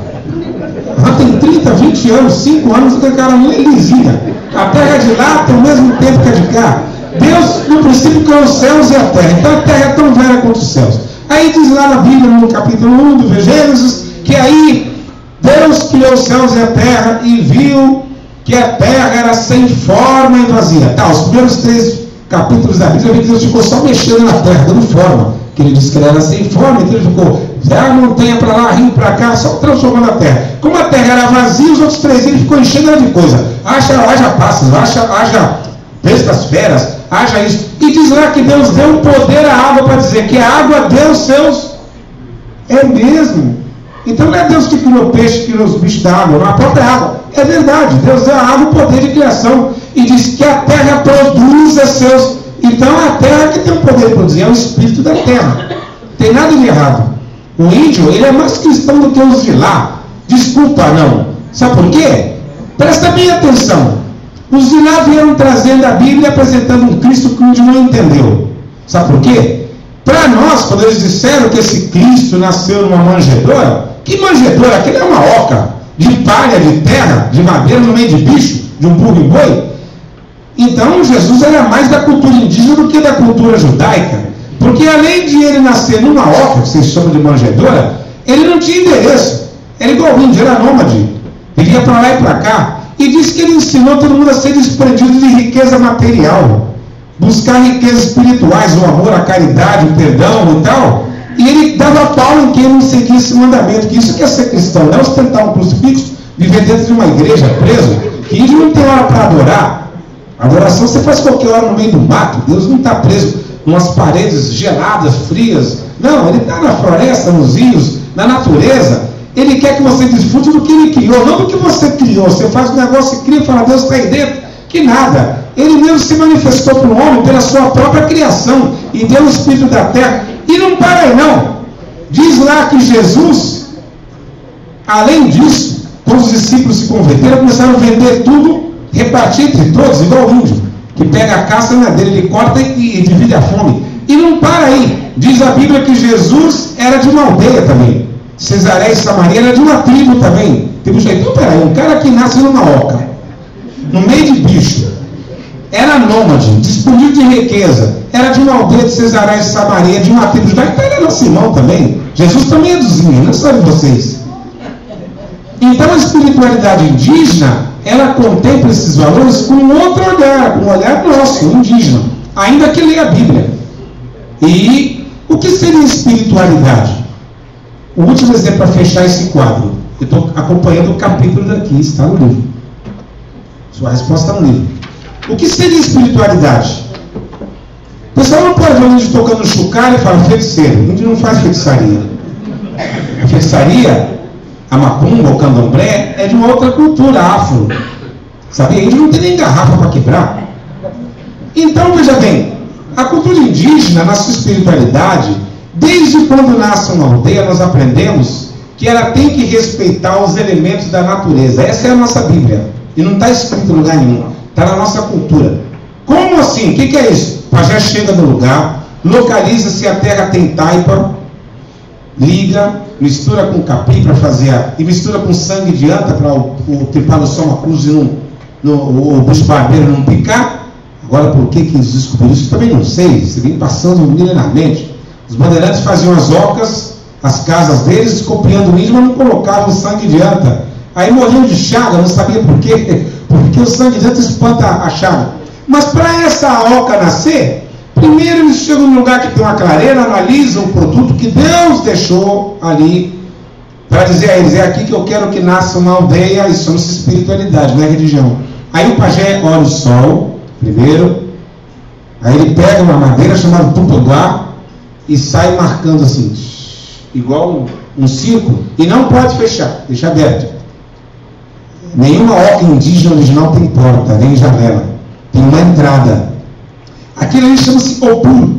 D: A rã tem 30, 20 anos, 5 anos, com a cara muito lisinha. A terra de lá tem o mesmo tempo que a de cá. Deus, no princípio, criou os céus e a terra. Então a terra é tão velha quanto os céus. Aí diz lá na Bíblia, no capítulo 1 do Gênesis, que aí Deus criou os céus e a terra e viu que a terra era sem forma e vazia. Tá, os primeiros 3 capítulos da Bíblia, que Deus ficou só mexendo na terra, dando forma. Que ele disse que ela era sem forma, então ele ficou a montanha para lá, rio para cá, só transformando a terra. Como a terra era vazia, os outros 3 ele ficou enchendo ela de coisa. Haja pássaros, haja bestas feras, haja isso. E diz lá que Deus deu poder à água para dizer que a água deu os seus. É mesmo. Então não é Deus que criou peixe, que criou os bichos da água, não, a própria água. É verdade, Deus deu à água o poder de criação. E diz que a terra produz os seus. Então a terra que tem o poder de produzir, é o espírito da terra. Não tem nada de errado. O índio, ele é mais cristão do que os de lá. Desculpa, não. Sabe por quê? Presta bem atenção. Os de lá vieram trazendo a Bíblia e apresentando um Cristo que o índio não entendeu. Sabe por quê? Para nós, quando eles disseram que esse Cristo nasceu numa manjedoura, que manjedoura? Aquilo é uma oca de palha, de terra, de madeira, no meio de bicho, de um burro e boi. Então Jesus era mais da cultura indígena do que da cultura judaica. Porque além de ele nascer numa oca, que vocês chamam de manjedoura, ele não tinha endereço. Era igual o índio, era nômade. Ele ia para lá e para cá. E disse que ele ensinou todo mundo a ser desprendido de riqueza material. Buscar riquezas espirituais, o amor, a caridade, o perdão e tal. E ele dava pau em quem não seguia esse mandamento. Que isso que é ser cristão, não é ostentar um crucifixo, viver dentro de uma igreja preso. Que índio não tem hora para adorar. Adoração você faz qualquer hora no meio do mato. Deus não está preso em umas paredes geladas, frias. Não, ele está na floresta, nos rios, na natureza. Ele quer que você desfrute do que ele criou, não do que você criou. Você faz um negócio e cria e fala, Deus está aí dentro. Que nada. Ele mesmo se manifestou para o homem pela sua própria criação e deu o espírito da terra. E não para aí não. Diz lá que Jesus, além disso, quando os discípulos se converteram, começaram a vender tudo, repartir entre todos, igual o índio, que pega a caça na dele, ele corta e divide a fome. E não para aí. Diz a Bíblia que Jesus era de uma aldeia também. Cesareia e Samaria era de uma tribo também. Então peraí, um cara que nasce numa oca, no meio de bicho, era nômade, disponível de riqueza, era de uma aldeia de Cesareia e Samaria, de uma tribo judaica, então ele era Simão também. Jesus também é dos índios, não sabe vocês. Então a espiritualidade indígena, ela contempla esses valores com outro olhar, com um olhar nosso, indígena, ainda que leia a Bíblia. E o que seria espiritualidade? O último exemplo para fechar esse quadro. Eu estou acompanhando o capítulo daqui, está no livro. Sua resposta está no livro. O que seria espiritualidade? O pessoal não pode ver um índio tocando chocalho e falar feiticeiro. O índio não faz feitiçaria. A feitiçaria, a macumba, o candomblé, é de uma outra cultura, afro. Sabia? O índio não tem nem garrafa para quebrar. Então, veja bem, a cultura indígena, na sua espiritualidade, desde quando nasce uma aldeia, nós aprendemos que ela tem que respeitar os elementos da natureza. Essa é a nossa Bíblia. E não está escrito em lugar nenhum. Está na nossa cultura. Como assim? O que é isso? O pajé chega no lugar, localiza se a terra tem taipa, liga, mistura com capim para fazer, e mistura com sangue de anta para o tripalossoma cruz e o bucho barbeiro não picar. Agora, por que eles descobriram isso? Também não sei. Isso vem passando milenarmente. Os bandeirantes faziam as ocas, as casas deles, copiando o índio, mas não colocavam sangue de anta. Aí morriam de chaga, não sabia por quê, porque o sangue de anta espanta a chaga. Mas para essa oca nascer, primeiro eles chegam num lugar que tem uma clareira, analisam o produto que Deus deixou ali, para dizer a eles, é aqui que eu quero que nasça uma aldeia, isso chama-se espiritualidade, não é religião. Aí o pajé olha o sol, primeiro, aí ele pega uma madeira chamada tupuguá e sai marcando assim, igual um círculo, e não pode fechar, deixa aberto. Nenhuma oca indígena original tem porta, nem janela, tem uma entrada. Aquilo ali chama-se Opu,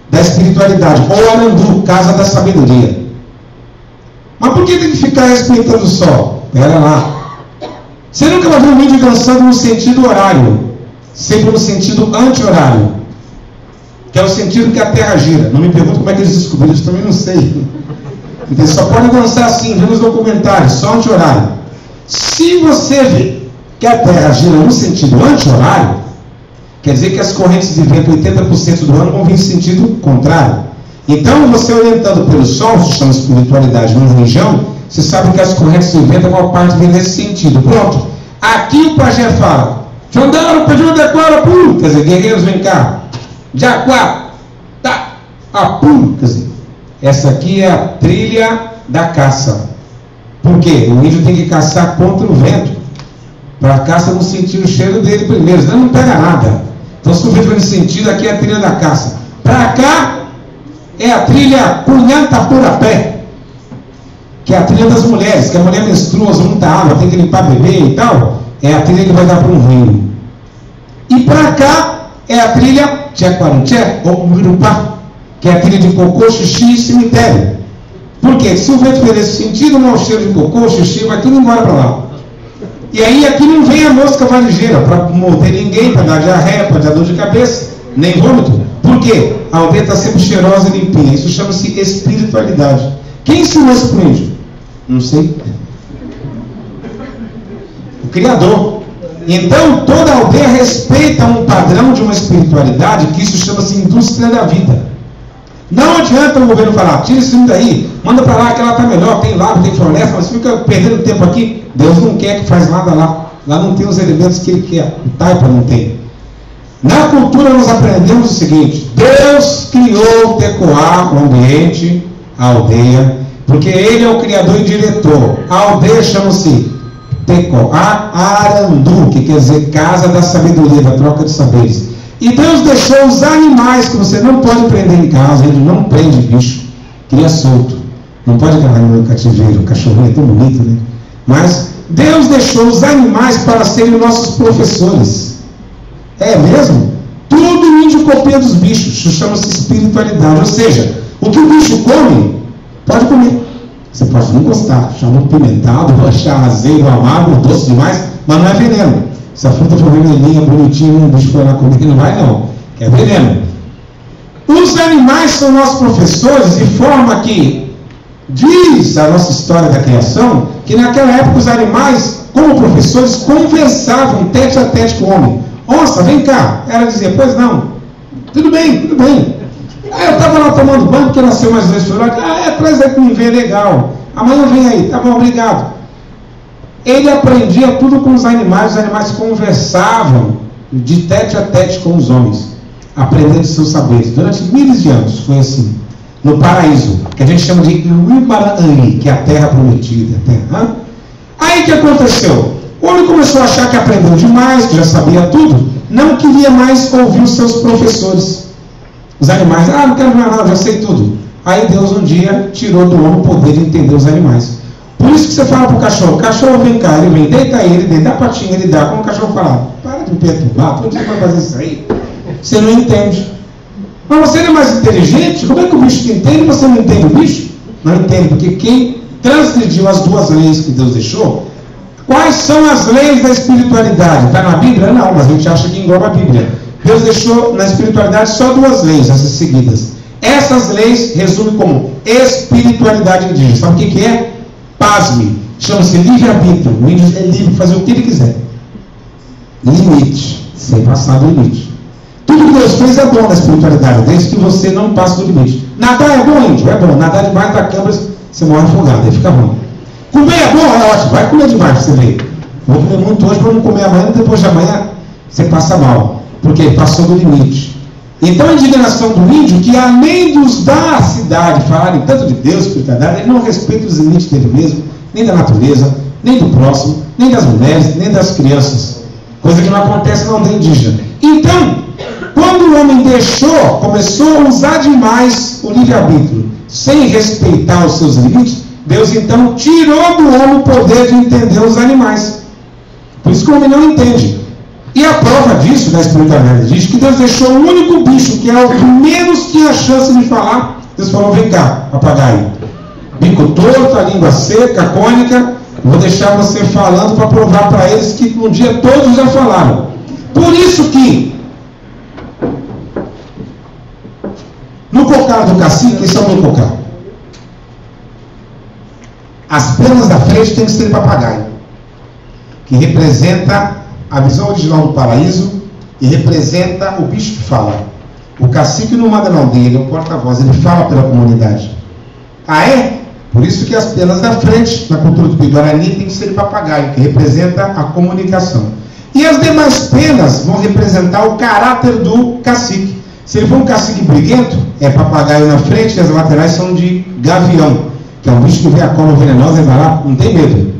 D: da espiritualidade, ou Arandu, casa da sabedoria. Mas por que tem que ficar respeitando o sol? Pera lá. Você nunca vai ver um vídeo dançando no sentido horário, sempre no sentido anti-horário, que é o sentido que a Terra gira. Não me pergunta como é que eles descobriram isso, também não sei. Eles só podem dançar assim, vê nos documentários, só anti-horário. Se você vê que a Terra gira no sentido anti-horário, quer dizer que as correntes de vento 80% do ano vão vir em sentido contrário. Então, você orientando pelo Sol, se chama espiritualidade, não religião, você sabe que as correntes de vento, a maior parte vem nesse sentido. Pronto. Aqui o pajé fala, Xandaro, pediu adequar, quer dizer, guerreiros, vem cá. Jaguá, tá, apu, quer dizer, essa aqui é a trilha da caça. Por quê? O índio tem que caçar contra o vento, para a caça não sentir o cheiro dele primeiro, senão não pega nada. Então, se o vento vai nesse sentido, aqui é a trilha da caça. Para cá, é a trilha Cunhantapurapé, que é a trilha das mulheres, que a mulher menstrua, usa muita água, tem que limpar bebê e tal, é a trilha que vai dar para um rio. E para cá é a trilha Tchequaruntché, ou Mirupá, que é a trilha de cocô, xixi e cemitério. Por quê? Se o vento for nesse sentido, o mau cheiro de cocô, xixi, vai tudo embora para lá. E aí aqui não vem a mosca varejeira para morder ninguém, para dar diarreia, para dar dor de cabeça, nem vômito. Por quê? A aldeia está sempre cheirosa e limpinha. Isso chama-se espiritualidade. Quem ensinou isso para o índio? Não sei. O Criador. Então, toda aldeia respeita um padrão de uma espiritualidade, que isso chama-se indústria da vida. Não adianta o governo falar, tira esse índio daí, manda para lá que ela está melhor, tem lago, tem floresta, mas fica perdendo tempo aqui. Deus não quer que faz nada lá. Lá não tem os elementos que Ele quer. O taipa não tem. Na cultura nós aprendemos o seguinte: Deus criou o Tecoá, o ambiente, a aldeia, porque Ele é o criador e diretor. A aldeia chama-se Tecoá Arandu, que quer dizer casa da sabedoria, da troca de saberes. E Deus deixou os animais que você não pode prender em casa. Ele não prende bicho, cria solto. Não pode agarrar no cativeiro, o cachorrinho é tão bonito, né? Mas Deus deixou os animais para serem nossos professores. É mesmo? Tudo índio copia dos bichos. Isso chama-se espiritualidade. Ou seja, o que o bicho come, pode comer. Você pode não gostar, achar pimentado, achar azedo, amargo, doce demais, mas não é veneno. Se a fruta for vermelhinha, bonitinha, o bicho for lá comer, não vai não. É veneno. Os animais são nossos professores, de forma que diz a nossa história da criação, que naquela época os animais, como professores, conversavam tete a tete com o homem. Onça, vem cá. Ela dizia, pois não. Tudo bem, tudo bem. Aí eu estava lá tomando banho, porque nasceu mais dois filhotes. Traz aí para me ver, legal. Amanhã vem aí, tá bom, obrigado. Ele aprendia tudo com os animais conversavam de tete a tete com os homens, aprendendo seus saberes. Durante milhares de anos foi assim. No paraíso, que a gente chama de Uibarani, que é a terra prometida. Aí o que aconteceu? O homem começou a achar que aprendeu demais, que já sabia tudo, não queria mais ouvir os seus professores. Os animais, não quero mais nada, já sei tudo. Aí Deus um dia tirou do homem o poder de entender os animais. Por isso que você fala para o cachorro vem cá, ele vem, deita ele, dá a patinha, ele dá. Como o cachorro fala, para de me perturbar, todo dia vai fazer isso aí. Você não entende. Mas você não é mais inteligente? Como é que o bicho te entende e você não entende o bicho? Não entende, porque quem transgrediu as duas leis que Deus deixou, quais são as leis da espiritualidade? Está na Bíblia? Não, mas a gente acha que engloba a Bíblia. Deus deixou na espiritualidade só duas leis, essas seguidas. Essas leis resumem como espiritualidade indígena. Sabe o que é? Pasme. Chama-se livre-arbítrio. O índio é livre para fazer o que ele quiser. Limite. Sem passar do limite. Tudo que Deus fez é bom na espiritualidade, desde que você não passe do limite. Nadar é bom, índio? É bom. Nadar debaixo da câmara, você morre afogado, aí fica ruim. Comer é bom? É ótimo. Vai comer demais pra você ver. Vou comer muito hoje para não comer amanhã, depois de amanhã você passa mal. Porque passou do limite. Então a indignação do índio, que além dos da cidade falarem tanto de Deus, espiritualidade, ele não respeita os limites dele mesmo, nem da natureza, nem do próximo, nem das mulheres, nem das crianças. Coisa que não acontece na aldeia indígena. Então, quando o homem começou a usar demais o livre-arbítrio, sem respeitar os seus limites, Deus então tirou do homem o poder de entender os animais. Por isso que o homem não entende. E a prova disso, da espiritualidade, diz que Deus deixou o único bicho, que é o que menos tinha chance de falar. Deus falou: vem cá, papagaio. Bico torto, a língua seca, cônica. Vou deixar você falando para provar para eles que um dia todos já falaram. Por isso que no cocar do cacique, isso é o meu cocar. As penas da frente tem que ser papagaio, que representa a visão original do paraíso e representa o bicho que fala. O cacique não manda na aldeia, ele é o porta-voz, ele fala pela comunidade. Ah, é? Por isso que as penas da frente, na cultura do Guarani, tem que ser papagaio, que representa a comunicação. E as demais penas vão representar o caráter do cacique. Se ele for um cacique briguento, é papagaio na frente e as laterais são de gavião, que é um bicho que vê a cobra venenosa e vai lá, não tem medo.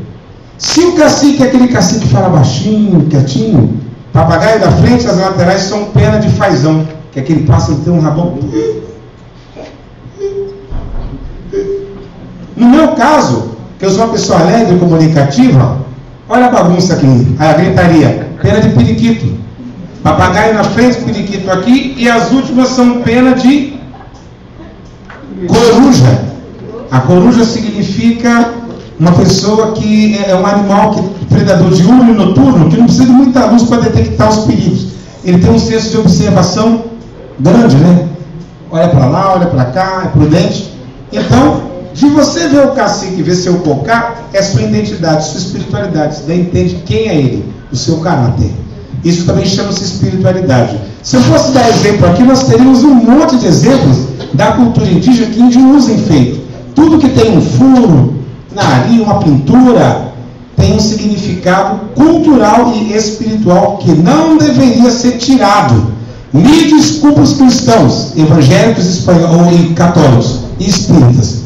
D: Se o cacique é aquele cacique que fala baixinho, quietinho, papagaio da frente, as laterais são pena de fazão, que é aquele pássaro que tem um rabão. No meu caso, que eu sou uma pessoa alegre e comunicativa, olha a bagunça aqui, a gritaria, pena de periquito. Papagaio na frente, periquito aqui, e as últimas são pena de coruja. A coruja significa uma pessoa que é um animal predador diurno e noturno, que não precisa de muita luz para detectar os perigos. Ele tem um senso de observação grande, né? Olha para lá, olha para cá, é prudente. Então, de você ver o cacique e ver seu cocá, é sua identidade, sua espiritualidade. Você entende quem é ele, o seu caráter. Isso também chama-se espiritualidade. Se eu fosse dar exemplo aqui, nós teríamos um monte de exemplos da cultura indígena que índio usa enfeite. Tudo que tem um furo, ali uma pintura, tem um significado cultural e espiritual que não deveria ser tirado. Me desculpa os cristãos, evangélicos, espanhóis e católicos e espíritas.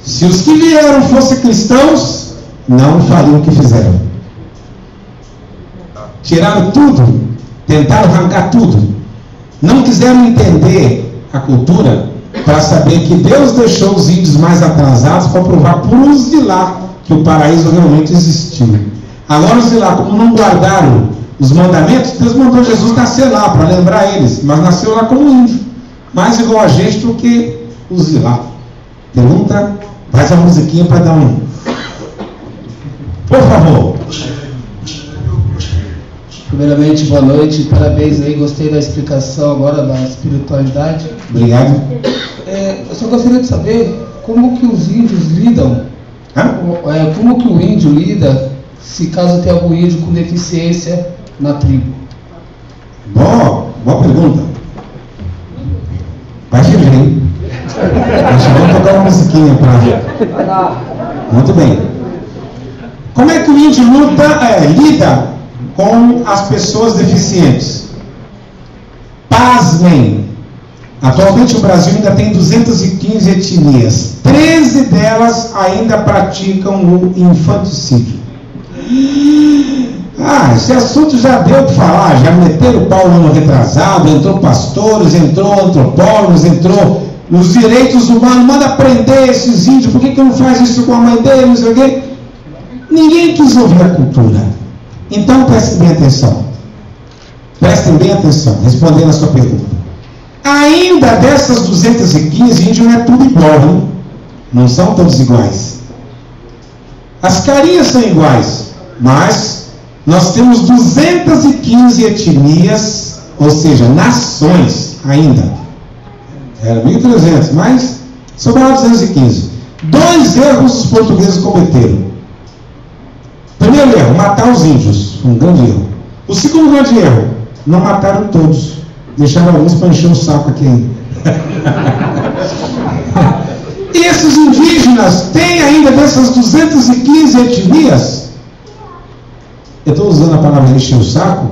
D: Se os que vieram fossem cristãos, não fariam o que fizeram. Tiraram tudo, tentaram arrancar tudo. Não quiseram entender a cultura para saber que Deus deixou os índios mais atrasados para provar por os de lá que o paraíso realmente existiu. Agora os de lá, como não guardaram os mandamentos, Deus mandou Jesus nascer lá para lembrar eles, mas nasceu lá como índio, mais igual a gente do que os de lá. Pergunta, faz a musiquinha para dar um. Por favor.
H: Primeiramente, boa noite, parabéns aí, gostei da explicação agora da espiritualidade.
D: Obrigado.
H: Eu só gostaria de saber como que os índios lidam, como que o índio lida se caso tenha algum índio com deficiência na tribo.
D: Boa pergunta. Vai chegar, hein? Vamos tocar uma musiquinha para. Muito bem. Como é que o índio lida com as pessoas deficientes? Pasmem. Atualmente o Brasil ainda tem 215 etnias. 13 delas ainda praticam o infanticídio. Esse assunto já deu para falar, já meteram o pau no ano retrasado, entrou pastores, entrou antropólogos, entrou nos direitos humanos, manda prender esses índios, por que não faz isso com a mãe dele, não sei o quê? Ninguém quis ouvir a cultura. Então prestem bem atenção. Prestem bem atenção, respondendo a sua pergunta. Ainda dessas 215, índio não é tudo igual, hein? Não são todos iguais. As carinhas são iguais, mas nós temos 215 etnias, ou seja, nações ainda. Era 1.300, mas sobraram 215. 2 erros os portugueses cometeram. Primeiro erro, matar os índios. Um grande erro. O segundo grande erro, não mataram todos. Deixaram alguns para encher o saco aqui ainda. E esses indígenas têm ainda dessas 215 etnias, eu estou usando a palavra encher o saco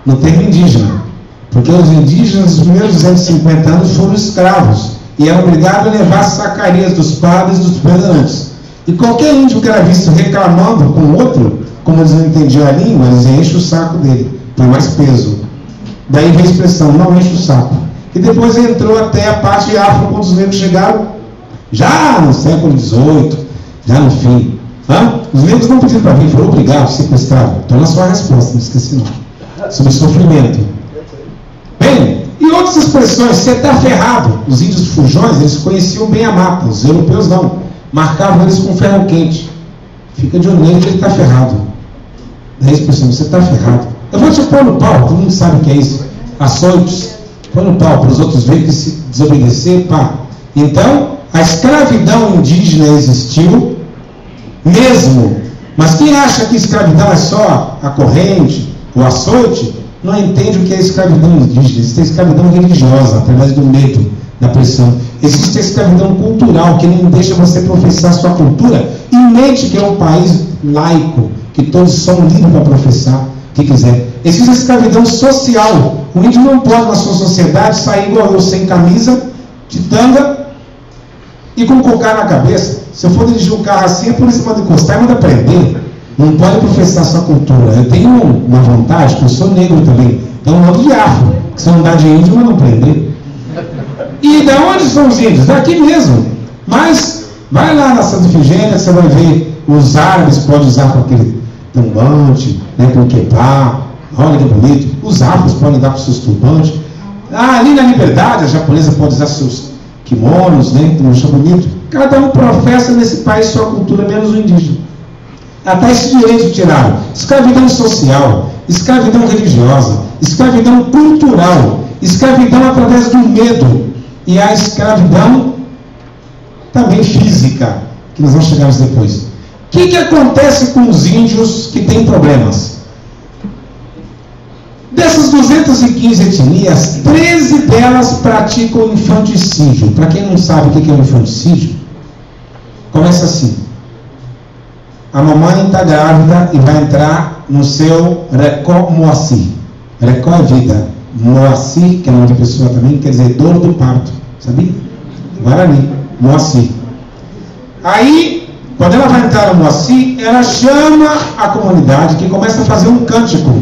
D: no termo indígena, porque os indígenas, nos primeiros 250 anos, foram escravos e eram obrigados a levar sacarias dos padres e dos governantes. E qualquer índio que era visto reclamando com o outro, como eles não entendiam a língua, eles enchem o saco dele, por mais peso. Daí vem a expressão, não enche o saco. E depois entrou até a parte afro, quando os negros chegaram, já no século XVIII, já no fim. Os negros não pediram para vir, foram obrigados, sequestrados. Estou na sua resposta, não esqueci não. Sobre sofrimento. Bem, e outras expressões, você está ferrado. Os índios fujões, eles conheciam bem a mata, os europeus não. Marcavam eles com ferro quente. Fica de olho nele que ele está ferrado. Daí a expressão, você está ferrado. Eu vou te pôr no pau, todo mundo sabe o que é isso. Açoites, pôr no pau para os outros verem que se desobedecer, pá. Então, a escravidão indígena existiu mesmo. Mas quem acha que escravidão é só a corrente, o açoite, não entende o que é escravidão indígena. Existe a escravidão religiosa, através do medo, da pressão. Existe a escravidão cultural, que não deixa você professar sua cultura, e mente que é um país laico, que todos são livres para professar o que quiser. Existe a escravidão social. O índio não pode, na sua sociedade, sair igual eu, sem camisa, de tanga e com cocar na cabeça. Se eu for dirigir um carro assim, a polícia manda encostar e manda prender. Não pode professar sua cultura. Eu tenho uma vantagem, porque eu sou negro também. Então, um modo de afro, que se eu andar de índio, mas não prender. E de onde são os índios? Daqui mesmo. Mas, vai lá na Santa Ifigênia, você vai ver os árabes podem usar com aquele turbante, né, com quebá. Olha que bonito. Os afros podem dar com seus turbantes. Ali na Liberdade, a japonesa pode usar seus kimonos, né, que não acha bonito. Cada um professa nesse país sua cultura, menos o indígena. Até esse direito tiraram. Escravidão social, escravidão religiosa, escravidão cultural, escravidão através do medo e a escravidão também física, que nós vamos chegar depois. O que acontece com os índios que têm problemas? Dessas 215 etnias, 13 delas praticam infanticídio. Para quem não sabe o que é o infanticídio, começa assim. A mamãe está grávida e vai entrar no seu Recó Moacir. Recó é vida. Moacir, que é nome de pessoa também, quer dizer dor do parto. Sabia? Guarani. Moacir. Aí, quando ela vai entrar no Moacir, ela chama a comunidade, que começa a fazer um cântico.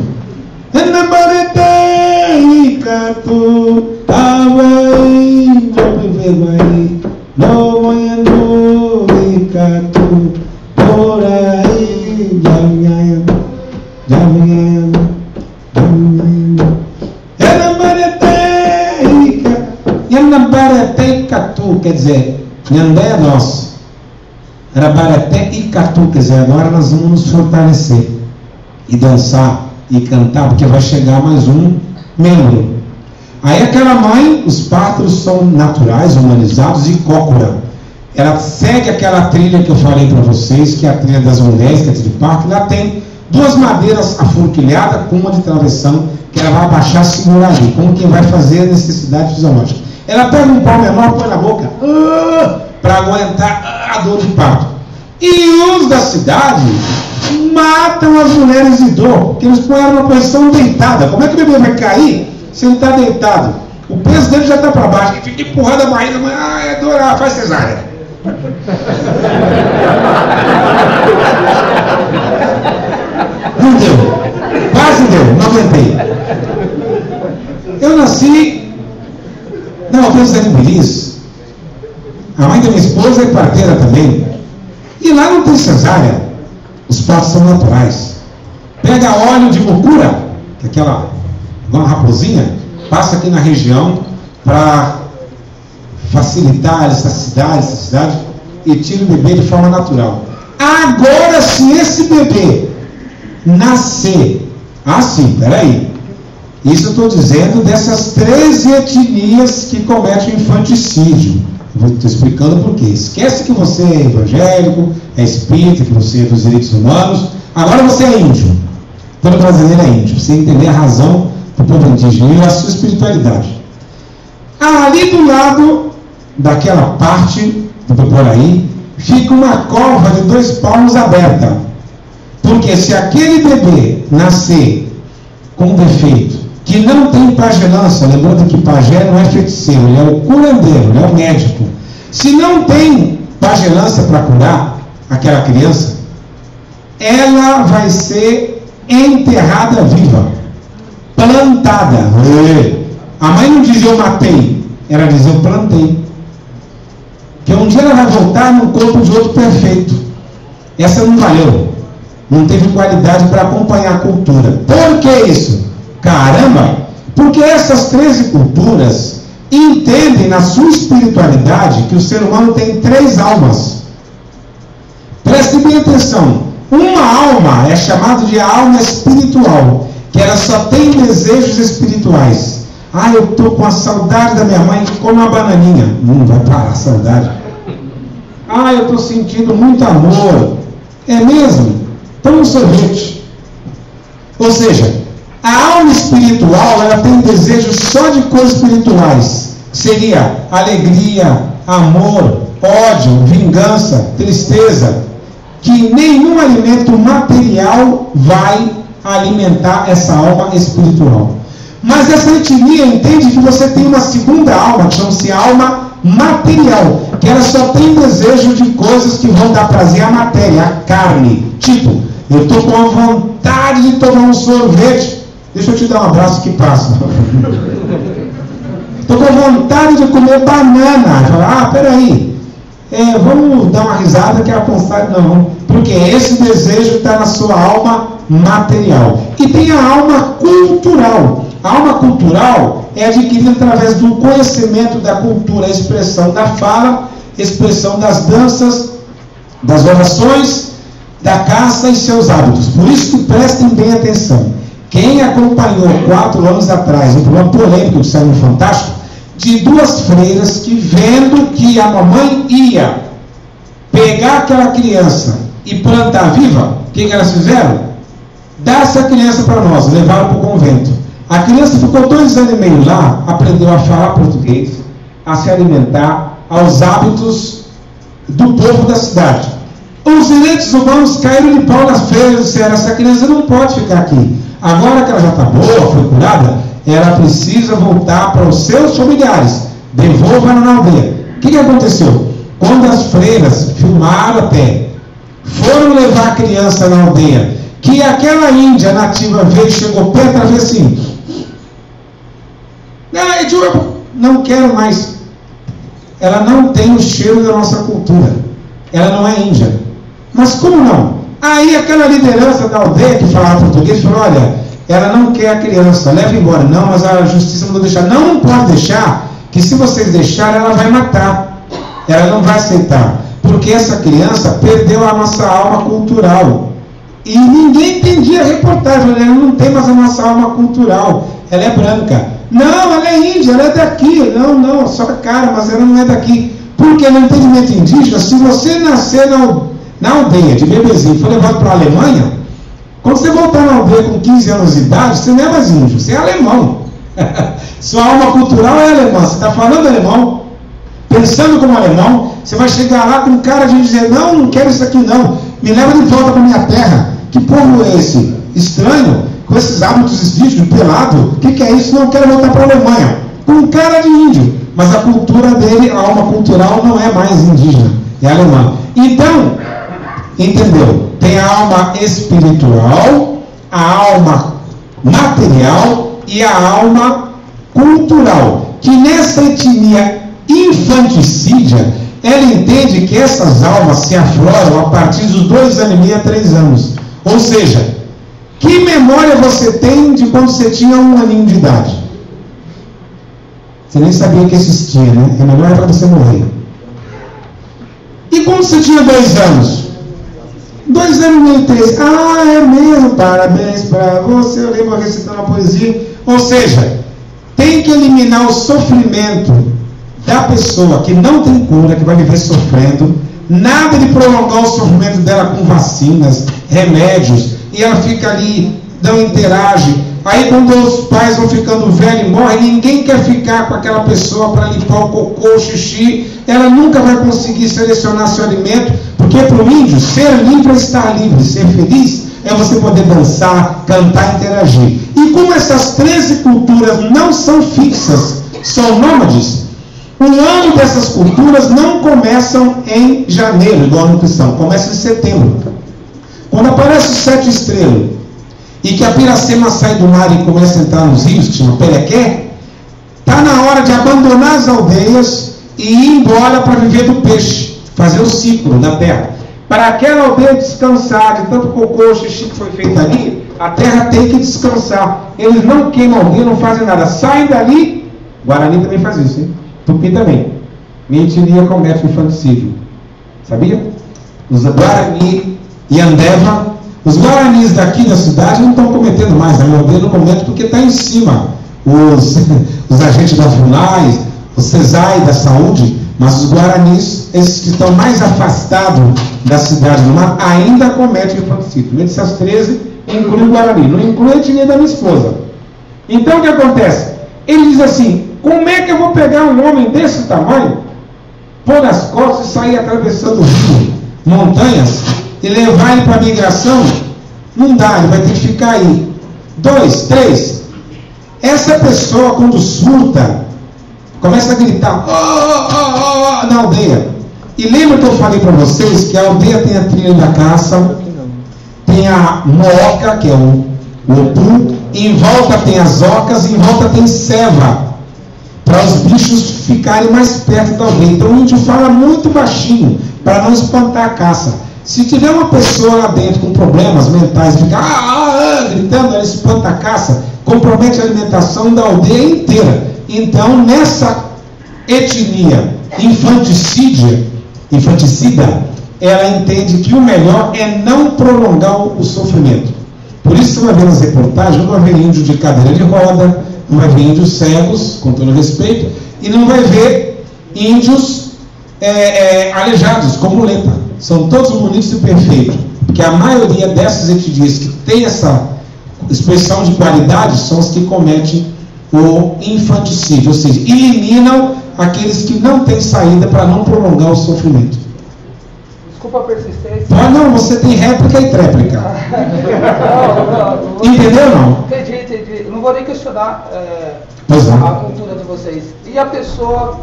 D: Por aí, Yanambareté e Catu, quer dizer, Nhandé é nosso. Rabareté e Catu, quer dizer, agora nós vamos nos fortalecer e dançar e cantar, porque vai chegar mais um membro. Aí aquela mãe, os partos são naturais, humanizados e cócora. Ela segue aquela trilha que eu falei para vocês, que é a trilha das mulheres, que é de parto. Ela tem duas madeiras aforquilhadas com uma de travessão, que ela vai abaixar e segurar ali, como quem vai fazer a necessidade fisiológica. Ela pega um pau menor, põe na boca, para aguentar a dor de parto. E os da cidade matam as mulheres de dor, porque eles põem ela numa posição deitada. Como é que o bebê vai cair se ele está deitado? O peso dele já está para baixo, ele fica empurrando a barriga, mas é dor, faz cesárea. Não deu, quase deu, não aguentei. Eu nasci na Alfândega de Belize. A mãe da minha esposa é parteira também. E lá não tem cesárea. Os partos são naturais. Pega óleo de mucura, que é aquela, uma raposinha, passa aqui na região para facilitar essa cidade e tira o bebê de forma natural. Agora, se esse bebê nascer, peraí, isso eu estou dizendo dessas 13 etnias que cometem o infanticídio. Estou explicando por quê. Esquece que você é evangélico, é espírita, que você é dos direitos humanos. Agora você é índio. Todo brasileiro é índio. Pra você entender a razão do povo indígena e a sua espiritualidade. Ali do lado daquela parte por aí, fica uma cova de 2 palmos aberta. Porque se aquele bebê nascer com defeito, que não tem pagelança, lembrando que pajé não é feiticeiro, ele é o curandeiro, ele é o médico. Se não tem pagelança para curar aquela criança, ela vai ser enterrada viva, plantada. A mãe não dizia eu matei, ela dizia eu plantei. Que um dia ela vai voltar no corpo de outro perfeito. Essa não valeu, não teve qualidade para acompanhar a cultura. Por que isso? Caramba! Porque essas 13 culturas entendem na sua espiritualidade que o ser humano tem 3 almas. Preste bem atenção. Uma alma é chamada de alma espiritual, que ela só tem desejos espirituais. Ah, eu estou com a saudade da minha mãe, come uma bananinha. Não vai parar a saudade. Ah, eu estou sentindo muito amor. É mesmo? Toma um sorvete. Ou seja, a alma espiritual, ela tem desejos só de coisas espirituais. Seria alegria, amor, ódio, vingança, tristeza. Que nenhum alimento material vai alimentar essa alma espiritual. Mas essa etnia entende que você tem uma segunda alma, que chama-se alma material, que ela só tem desejo de coisas que vão dar prazer à matéria, à carne. Tipo, eu estou com a vontade de tomar um sorvete. Deixa eu te dar um abraço que passa. Estou com vontade de comer banana. Fala, peraí, vamos dar uma risada que é a contrário. Não, porque esse desejo está na sua alma material. E tem a alma cultural. A alma cultural é adquirida através do conhecimento da cultura, a expressão da fala, expressão das danças, das orações, da caça e seus hábitos. Por isso que prestem bem atenção. Quem acompanhou 4 anos atrás um programa polêmico que saiu no Fantástico, de 2 freiras que, vendo que a mamãe ia pegar aquela criança e plantar viva, o que elas fizeram? Dar essa criança para nós, levaram para o convento. A criança ficou 2 anos e meio lá, aprendeu a falar português, a se alimentar, aos hábitos do povo da cidade. Os direitos humanos caíram de pau nas feiras e disseram, essa criança não pode ficar aqui. Agora que ela já está boa, foi curada, ela precisa voltar para os seus familiares. Devolva na aldeia. O que aconteceu? Quando as freiras filmaram até, foram levar a criança na aldeia, que aquela índia nativa veio, chegou perto, ela fez assim, não quero mais. Ela não tem o cheiro da nossa cultura. Ela não é índia. Mas como não? Aí aquela liderança da aldeia que falava português falou, olha, ela não quer a criança, leva embora. Não, mas a justiça mandou deixar. Não pode deixar, que se vocês deixarem, ela vai matar. Ela não vai aceitar. Porque essa criança perdeu a nossa alma cultural. E ninguém entendia a reportagem. Ela não tem mais a nossa alma cultural. Ela é branca. Não, ela é índia, ela é daqui. Não, só a cara, mas ela não é daqui. Porque no entendimento indígena, se você nascer na aldeia de bebezinho e for levado para a Alemanha, quando você voltar na aldeia com 15 anos de idade, você não é mais índio, você é alemão. Sua alma cultural é alemã, você está falando alemão, pensando como alemão, você vai chegar lá com cara de dizer, não quero isso aqui não, me leva de volta para a minha terra. Que povo é esse? Estranho, com esses hábitos indígenas, pelado, o que é isso? Não quero voltar para a Alemanha, com cara de índio, mas a cultura dele, a alma cultural não é mais indígena, é alemã. Então, entendeu? Tem a alma espiritual, a alma material e a alma cultural. Que nessa etnia infanticídia, ela entende que essas almas se afloram a partir dos 2 anos e meio a 3 anos. Ou seja, que memória você tem de quando você tinha 1 aninho de idade? Você nem sabia que existia, né? É melhor para você morrer. E quando você tinha 2 anos? 2 anos e meio, 3. Ah, é mesmo, parabéns para você. Eu lembro recitando a poesia. Ou seja, tem que eliminar o sofrimento da pessoa que não tem cura, que vai viver sofrendo. Nada de prolongar o sofrimento dela com vacinas, remédios, e ela fica ali, não interage. Aí quando os pais vão ficando velhos e morrem, ninguém quer ficar com aquela pessoa para limpar o cocô, o xixi. Ela nunca vai conseguir selecionar seu alimento, porque para o índio, ser livre é estar livre, ser feliz é você poder dançar, cantar, interagir. E como essas 13 culturas não são fixas, são nômades, o ano dessas culturas não começam em janeiro, igual no cristão, começa em setembro. Quando aparece o 7 estrelas, e que a piracema sai do mar e começa a entrar nos rios, que chama Perequé, está na hora de abandonar as aldeias e ir embora para viver do peixe, fazer o ciclo da terra. Para aquela aldeia descansar de tanto cocô, xixi que foi feito ali, a terra tem que descansar. Eles não queimam a aldeia, não fazem nada. Saem dali, Guarani também faz isso, hein? Tupi também. Mentiria comete infanticídio. Sabia? Os Guarani e Andeva, os Guaranis daqui da cidade não estão cometendo mais, a aldeia não comete porque está em cima. Os agentes da FUNAI, o CESAI da saúde, mas os Guaranis, esses que estão mais afastados da cidade do mar, ainda cometem infanticídio. Dessas 13, inclui o Guarani, não inclui a etnia da minha esposa. Então o que acontece? Ele diz assim: como é que eu vou pegar um homem desse tamanho, pôr as costas e sair atravessando o rio, montanhas, e levar ele para a migração? Não dá, ele vai ter que ficar aí 2, 3. Essa pessoa, quando surta, começa a gritar na aldeia. E lembra que eu falei para vocês que a aldeia tem a trilha da caça, tem a mooca, que é o opu, em volta tem as ocas, em volta tem ceva, para os bichos ficarem mais perto da aldeia. Então o índio fala muito baixinho, para não espantar a caça. Se tiver uma pessoa lá dentro com problemas mentais, fica gritando, ela espanta a caça, compromete a alimentação da aldeia inteira. Então, nessa etnia infanticida, ela entende que o melhor é não prolongar o sofrimento. Por isso você vai ver nas reportagens, não vai ver índio de cadeira de roda, não vai ver índios cegos, com todo respeito, e não vai ver índios aleijados, com muleta. São todos bonitos e perfeitos, porque a maioria dessas etnias que tem essa expressão de qualidade são os que cometem o infanticídio, ou seja, eliminam aqueles que não têm saída para não prolongar o sofrimento.
H: Desculpa a persistência.
D: Não, você tem réplica e tréplica. Não. Entendeu, não?
H: Entendi. Eu não vou nem questionar a cultura de vocês. E a pessoa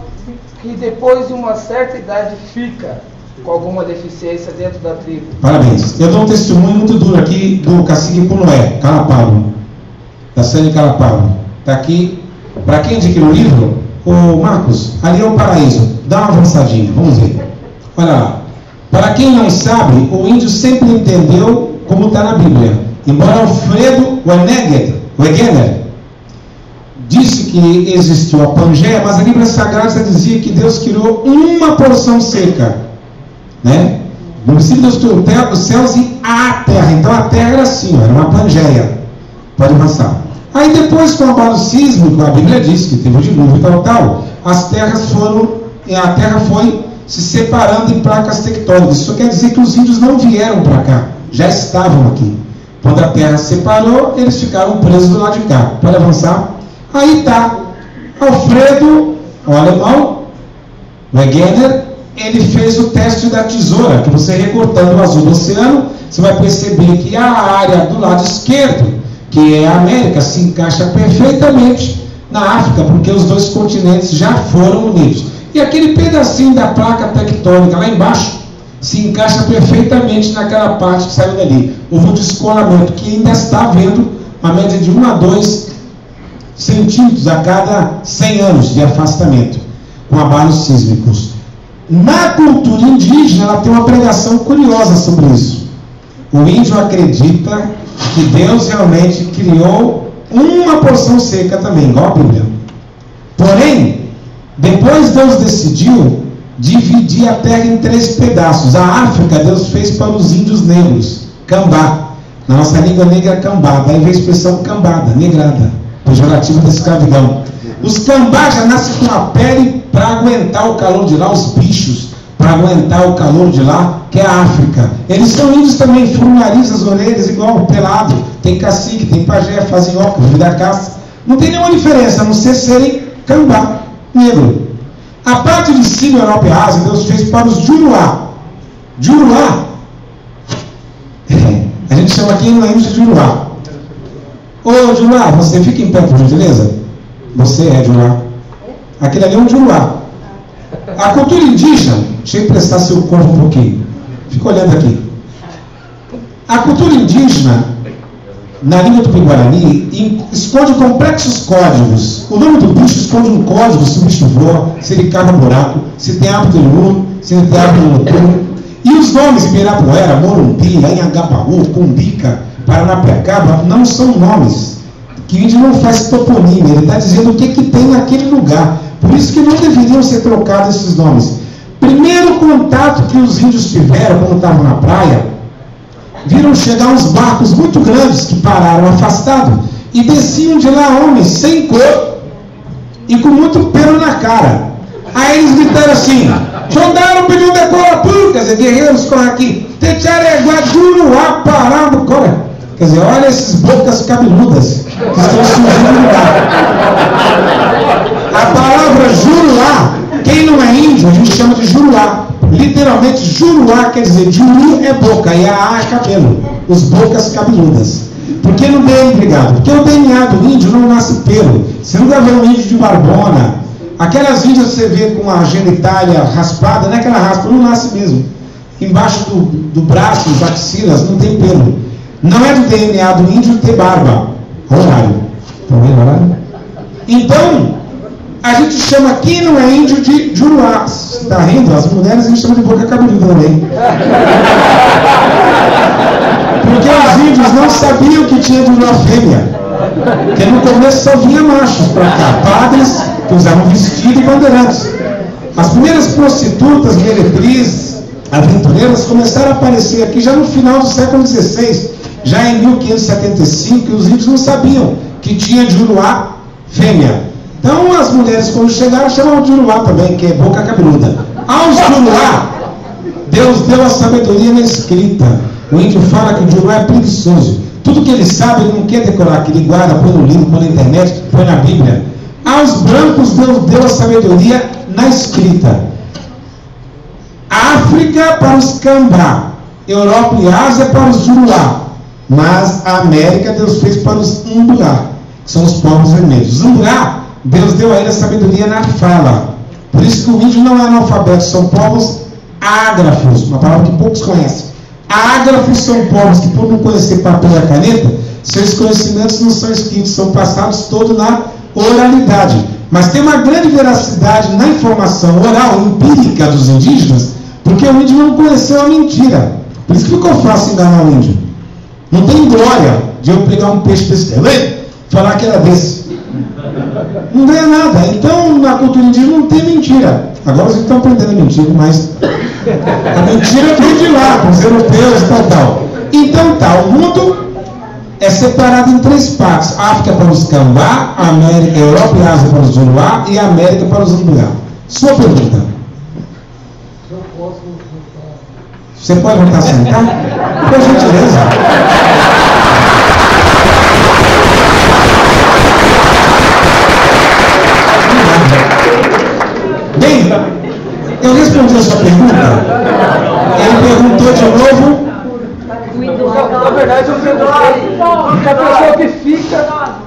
H: que depois de uma certa idade fica com alguma deficiência dentro da tribo?
D: Parabéns. Eu dou um testemunho muito duro aqui do cacique Punoé, Calapalo, da Sânia Calapalo. Está aqui. Para quem adquiriu o livro, ô Marcos, ali é o paraíso. Dá uma avançadinha, vamos ver. Olha lá. Para quem não sabe, o índio sempre entendeu como está na Bíblia. Embora Alfredo Wegener disse que existiu a Pangeia, mas a Bíblia Sagrada dizia que Deus criou uma porção seca. Né? No princípio Deus criou os céus e a terra. Então a terra era assim, era uma Pangeia. Pode avançar. Aí depois, com o abalo sísmico, a Bíblia diz que teve o dilúvio e tal, a terra foi se separando em placas tectônicas. Isso quer dizer que os índios não vieram para cá, já estavam aqui. Quando a terra se separou, eles ficaram presos do lado de cá. Pode avançar? Aí está Alfredo, o alemão, Wegener, ele fez o teste da tesoura, que você recortando o azul do oceano, você vai perceber que a área do lado esquerdo, que é a América, se encaixa perfeitamente na África, porque os dois continentes já foram unidos. E aquele pedacinho da placa tectônica lá embaixo se encaixa perfeitamente naquela parte que saiu dali. Houve um descolamento que ainda está havendo uma média de 1 a 2 centímetros a cada 100 anos de afastamento, com abalos sísmicos. Na cultura indígena, ela tem uma pregação curiosa sobre isso. O índio acredita que Deus realmente criou uma porção seca também, igual a Bíblia. Porém, depois Deus decidiu dividir a terra em 3 pedaços. A África Deus fez para os índios negros, cambá. Na nossa língua negra é cambá, daí vem a expressão cambada, negrada, pejorativa da escravidão. Os cambá já nascem com a pele para aguentar o calor de lá, os bichos, para aguentar o calor de lá, que é a África. Eles são índios também, furam o nariz, as orelhas, igual pelado. Tem cacique, tem pajé, fazem óculos, vida caça. Não tem nenhuma diferença, a não ser serem cambá, negro. A parte de cima, Europa e Ásia, Deus fez para os Juruá. Juruá, a gente chama aqui no índio de Juruá. Ô Juruá, você fica em pé, por gentileza? Você é Juruá. Aquele ali é um Juruá. A cultura indígena, deixa eu emprestar seu corpo um pouquinho. Fica olhando aqui. A cultura indígena, na língua do Tupi-Guarani, esconde complexos códigos. O nome do bicho esconde um código, se o bicho voa, se ele cava buraco, se tem hábito de lua, se ele tem hábito noturno. E os nomes Ibirapuera, Morumbi, Anhangabaú, Cumbica, Paranapiacaba, não são nomes. Que o índio não faz toponímia, ele está dizendo o que tem naquele lugar. Por isso que não deveriam ser trocados esses nomes. Primeiro contato que os índios tiveram quando estavam na praia, viram chegar uns barcos muito grandes que pararam afastado e desciam de lá homens sem cor e com muito pelo na cara. Aí eles gritaram assim: soldaram, pediu decora, quer dizer, guerreiros, corre aqui, Techareguá, Juruá, Pará, corre. Quer dizer, olha esses bocas cabeludas que estão surgindo no mar. A palavra Juruá, quem não é índio, a gente chama de Juruá. Literalmente, Juruá quer dizer, Juru é boca e a A é cabelo. Os bocas cabeludas. Por que não DNA, obrigado? Porque o DNA do índio não nasce pelo. Você nunca vê um índio de barbona. Aquelas índias que você vê com a genitália raspada, não é que ela raspa, não nasce mesmo. Embaixo do braço, das axilas, não tem pelo. Não é do DNA do índio ter barba. Horário. Estão vendo o horário? Então, a gente chama aqui, não é índio de Juruá. Está rindo? As mulheres a gente chama de boca cabeluda também. Porque os índios não sabiam que tinha Juruá fêmea. Porque no começo só vinha machos para cá. Padres que usavam vestido e bandeirantes. As primeiras prostitutas, meretrizes, aventureiras começaram a aparecer aqui já no final do século XVI. Já em 1575, os índios não sabiam que tinha Juruá fêmea. Então as mulheres, quando chegaram, chamavam de Juruá também, que é boca cabeluda. Aos Juruá, Deus deu a sabedoria na escrita. O índio fala que o Juruá é preguiçoso. Tudo que ele sabe, ele não quer decorar, que ele guarda, põe no livro, põe na internet, põe na Bíblia. Aos brancos, Deus deu a sabedoria na escrita. África para os Cambá, Europa e Ásia para os Juruá. Mas a América Deus fez para os Umburá, que são os povos vermelhos. Os Umburá, Deus deu a ele a sabedoria na fala. Por isso que o índio não é analfabeto, são povos ágrafos, uma palavra que poucos conhecem. Ágrafos são povos que, por não conhecer papel e a caneta, seus conhecimentos não são escritos, são passados todos na oralidade. Mas tem uma grande veracidade na informação oral, empírica dos indígenas, porque o índio não conheceu a mentira. Por isso que ficou fácil enganar o índio. Não tem glória de eu pegar um peixe desse e falar que era desse. Não ganha nada. Então, na cultura indígena não tem mentira. Agora vocês estão aprendendo a mentir, mas a mentira vem de lá, com os europeus e tal. Então tá, o mundo é separado em três partes: África para os Cambá, América, Europa e Ásia para os Juruá e América para os Umburá. Sua pergunta. Você pode voltar a sentar? Por gentileza. Bem, eu respondi a sua pergunta. Ele perguntou de novo.
I: Na verdade, eu perguntei que a pessoa que fica.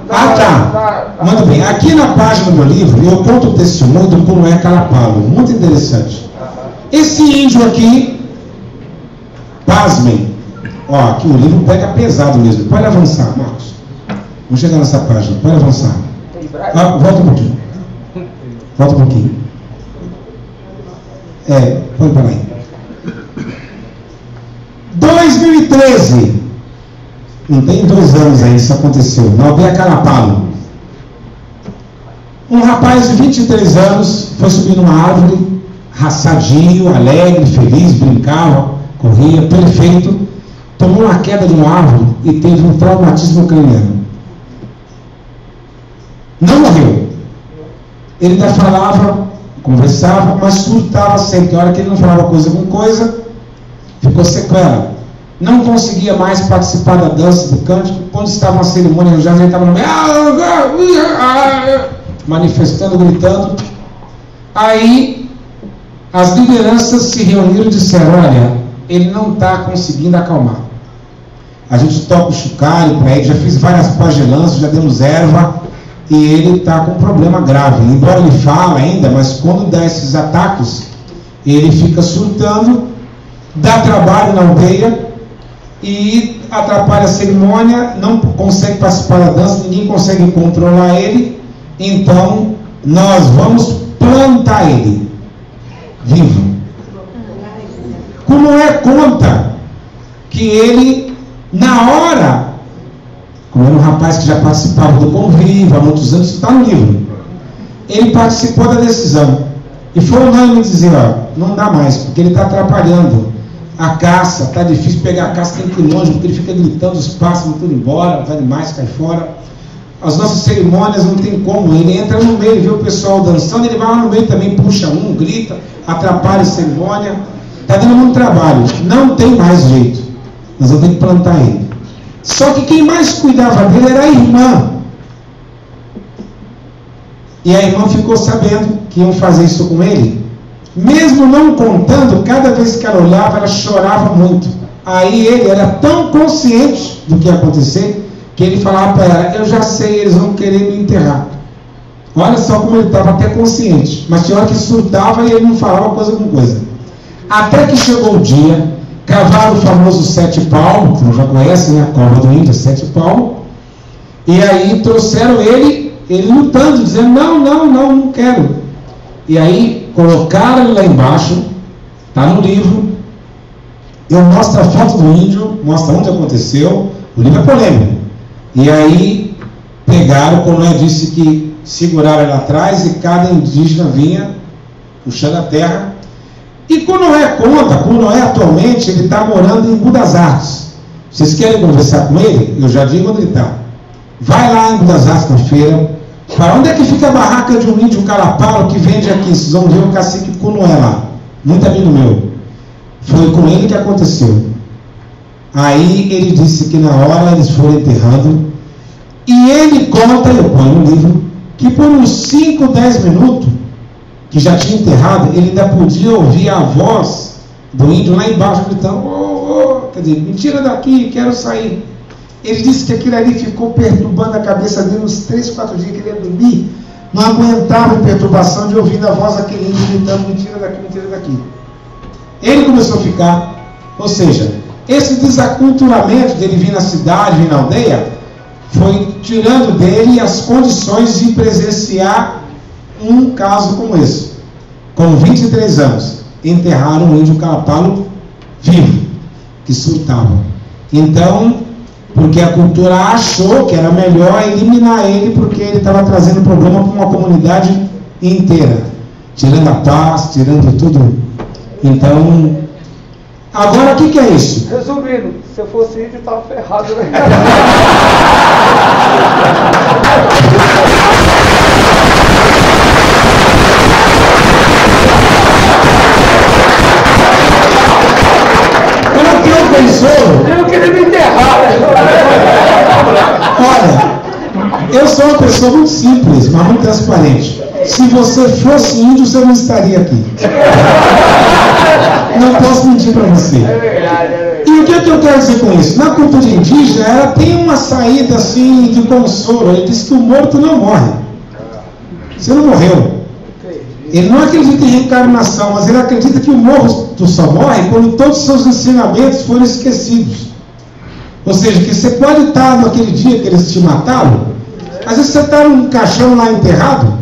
D: Ah, tá. Muito bem. Aqui na página do meu livro, eu conto o testemunho do Cunué Calapalo. Muito interessante. Esse índio aqui, pasmem. Ó, aqui o livro pega pesado mesmo. Pode avançar, Marcos. Vamos chegar nessa página. Pode avançar. Ah, volta um pouquinho. Volta um pouquinho. Põe para aí. 2013. Não tem 2 anos aí, isso aconteceu. Na aldeia Calapalo. Um rapaz de 23 anos foi subir numa árvore, raçadinho, alegre, feliz, brincava, corria, perfeito. Tomou uma queda de uma árvore e teve um traumatismo craniano. Não morreu. Ele ainda falava conversava, mas surtava sempre. A hora que ele não falava coisa com coisa, ficou sequela. Não conseguia mais participar da dança, do cântico. Quando estava na cerimônia, já estava no meio, manifestando, gritando. Aí as lideranças se reuniram e disseram: olha, ele não está conseguindo acalmar. A gente toca o chocalho para ele, já fiz várias pagelanças, já demos erva, e ele está com um problema grave. Embora ele fale ainda, mas quando dá esses ataques, ele fica surtando, dá trabalho na aldeia e atrapalha a cerimônia, não consegue participar da dança, ninguém consegue controlar ele. Então nós vamos plantar ele vivo. Como é conta que ele, na hora, como era um rapaz que já participava do convívio há muitos anos, está no livro, ele participou da decisão e foi unânime dizer: ó, não dá mais, porque ele está atrapalhando a caça, está difícil pegar a caça, tem que ir longe, porque ele fica gritando, os pássaros tudo embora, os animais caem fora. As nossas cerimônias não tem como, ele entra no meio, vê o pessoal dançando, ele vai lá no meio também, puxa um, grita, atrapalha a cerimônia, está dando muito trabalho, não tem mais jeito, nós vamos ter que plantar ele. Só que quem mais cuidava dele era a irmã, e a irmã ficou sabendo que iam fazer isso com ele, mesmo não contando, cada vez que ela olhava, ela chorava muito. Aí ele era tão consciente do que ia acontecer, que ele falava para ela: eu já sei, eles vão querer me enterrar. Olha só como ele estava até consciente, mas tinha hora que surtava e ele não falava coisa com coisa. Até que chegou o dia, cavaram o famoso 7 palmos, que já conhecem, né? A cova do índio, 7 palmos, e aí trouxeram ele lutando, dizendo: não quero. E aí colocaram ele lá embaixo, está no livro, eu mostro a foto do índio, mostra onde aconteceu, o livro é polêmico. E aí pegaram, como Noé disse, que seguraram ele atrás e cada indígena vinha puxando a terra. E com Noé conta, com Noé atualmente, ele está morando em Budas Artes. Vocês querem conversar com ele? Eu já digo onde ele está. Vai lá em Budas Artes na feira. Para onde é que fica a barraca de um índio calapalo que vende aqui? Vocês vão ver o cacique com Noé lá. Muito amigo meu. Foi com ele que aconteceu. Aí ele disse que na hora eles foram enterrando, e ele conta, eu ponho no livro, que por uns 5, 10 minutos, que já tinha enterrado, ele ainda podia ouvir a voz do índio lá embaixo gritando: quer dizer, me tira daqui, quero sair. Ele disse que aquilo ali ficou perturbando a cabeça dele uns 3, 4 dias que ele ia dormir, não aguentava a perturbação de ouvir a voz daquele índio gritando: me tira daqui, me tira daqui. Ele começou a ficar, ou seja, esse desaculturamento dele vir na cidade, vir na aldeia, foi tirando dele as condições de presenciar um caso como esse. Com 23 anos, enterraram um índio calapalo vivo, que surtava. Então, porque a cultura achou que era melhor eliminar ele, porque ele estava trazendo problema para uma comunidade inteira, tirando a paz, tirando tudo. Então, agora o que é isso?
I: Resumindo, se eu fosse índio, eu estava ferrado, né? Eu queria me enterrar.
D: Olha, eu sou uma pessoa muito simples, mas muito transparente. Se você fosse índio, você não estaria aqui. Não posso mentir para você. E o que eu quero dizer com isso? Na cultura indígena, ela tem uma saída assim de consolo. Ele diz que o morto não morre. Você não morreu. Ele não acredita em reencarnação, mas ele acredita que o morto só morre quando todos os seus ensinamentos foram esquecidos. Ou seja, que você pode estar naquele dia que eles te mataram, às vezes você está num caixão lá enterrado,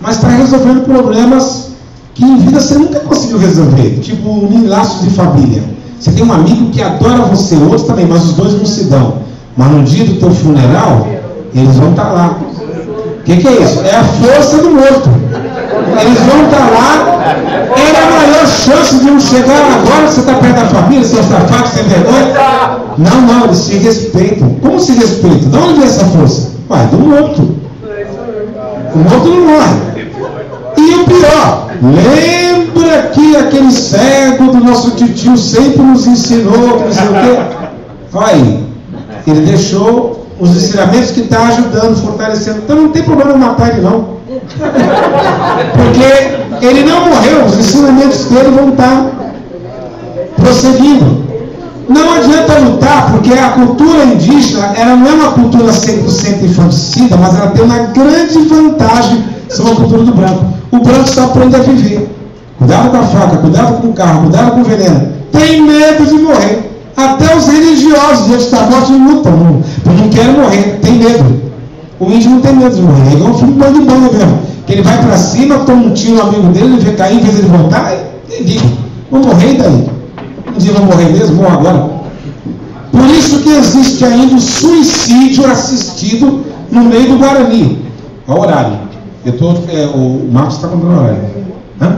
D: mas está resolvendo problemas que em vida você nunca conseguiu resolver, tipo um laço de família. Você tem um amigo que adora você, outro também, mas os dois não se dão. Mas no dia do teu funeral, eles vão estar lá. O que é isso? É a força do morto. Eles vão estar lá. É a maior chance de um chegar agora, você está perto da família, seu safado, sem vergonha. Não, eles se respeitam. Como se respeitam? De onde vem essa força? Vai do morto. O morto não morre. E o pior, Lembra que aquele cego do nosso tio sempre nos ensinou, não sei o quê? Olha aí, ele deixou os ensinamentos que está ajudando, fortalecendo. Então não tem problema matar ele não. Porque ele não morreu, os ensinamentos dele vão estar prosseguindo. Não adianta lutar, porque a cultura indígena, ela não é uma cultura 100% infanticida, mas ela tem uma grande vantagem sobre a cultura do branco. O branco só aprende a viver. Cuidado com a faca, cuidado com o carro, cuidado com o veneno. Tem medo de morrer. Até os religiosos, diante da morte, lutam, porque não querem morrer, tem medo. O índio não tem medo de morrer, é igual um filho de bang bang mesmo. Que ele vai para cima, toma um tiro no amigo dele, ele vê cair, em vez de ele voltar, ele diz, vou morrer daí. Um dia eu vou morrer mesmo, morro agora. Por isso que existe ainda o suicídio assistido no meio do Guarani. Olha o horário. O Marcos está contando o horário. Hã?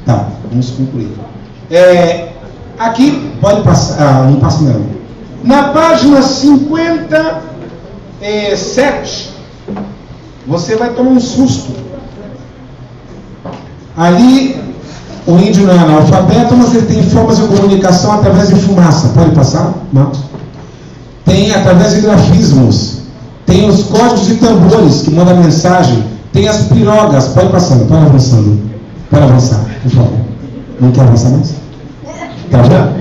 D: Tá, vamos concluir. Aqui, pode passar, não passa não. Na página 57, você vai tomar um susto. Ali, o índio não é analfabeto, mas ele tem formas de comunicação através de fumaça. Pode passar, Marcos? Tem através de grafismos. Tem os códigos de tambores que mandam mensagem. Tem as pirogas. Pode passando, pode avançando. Pode avançar, por favor. Não quer avançar mais? Tá bom?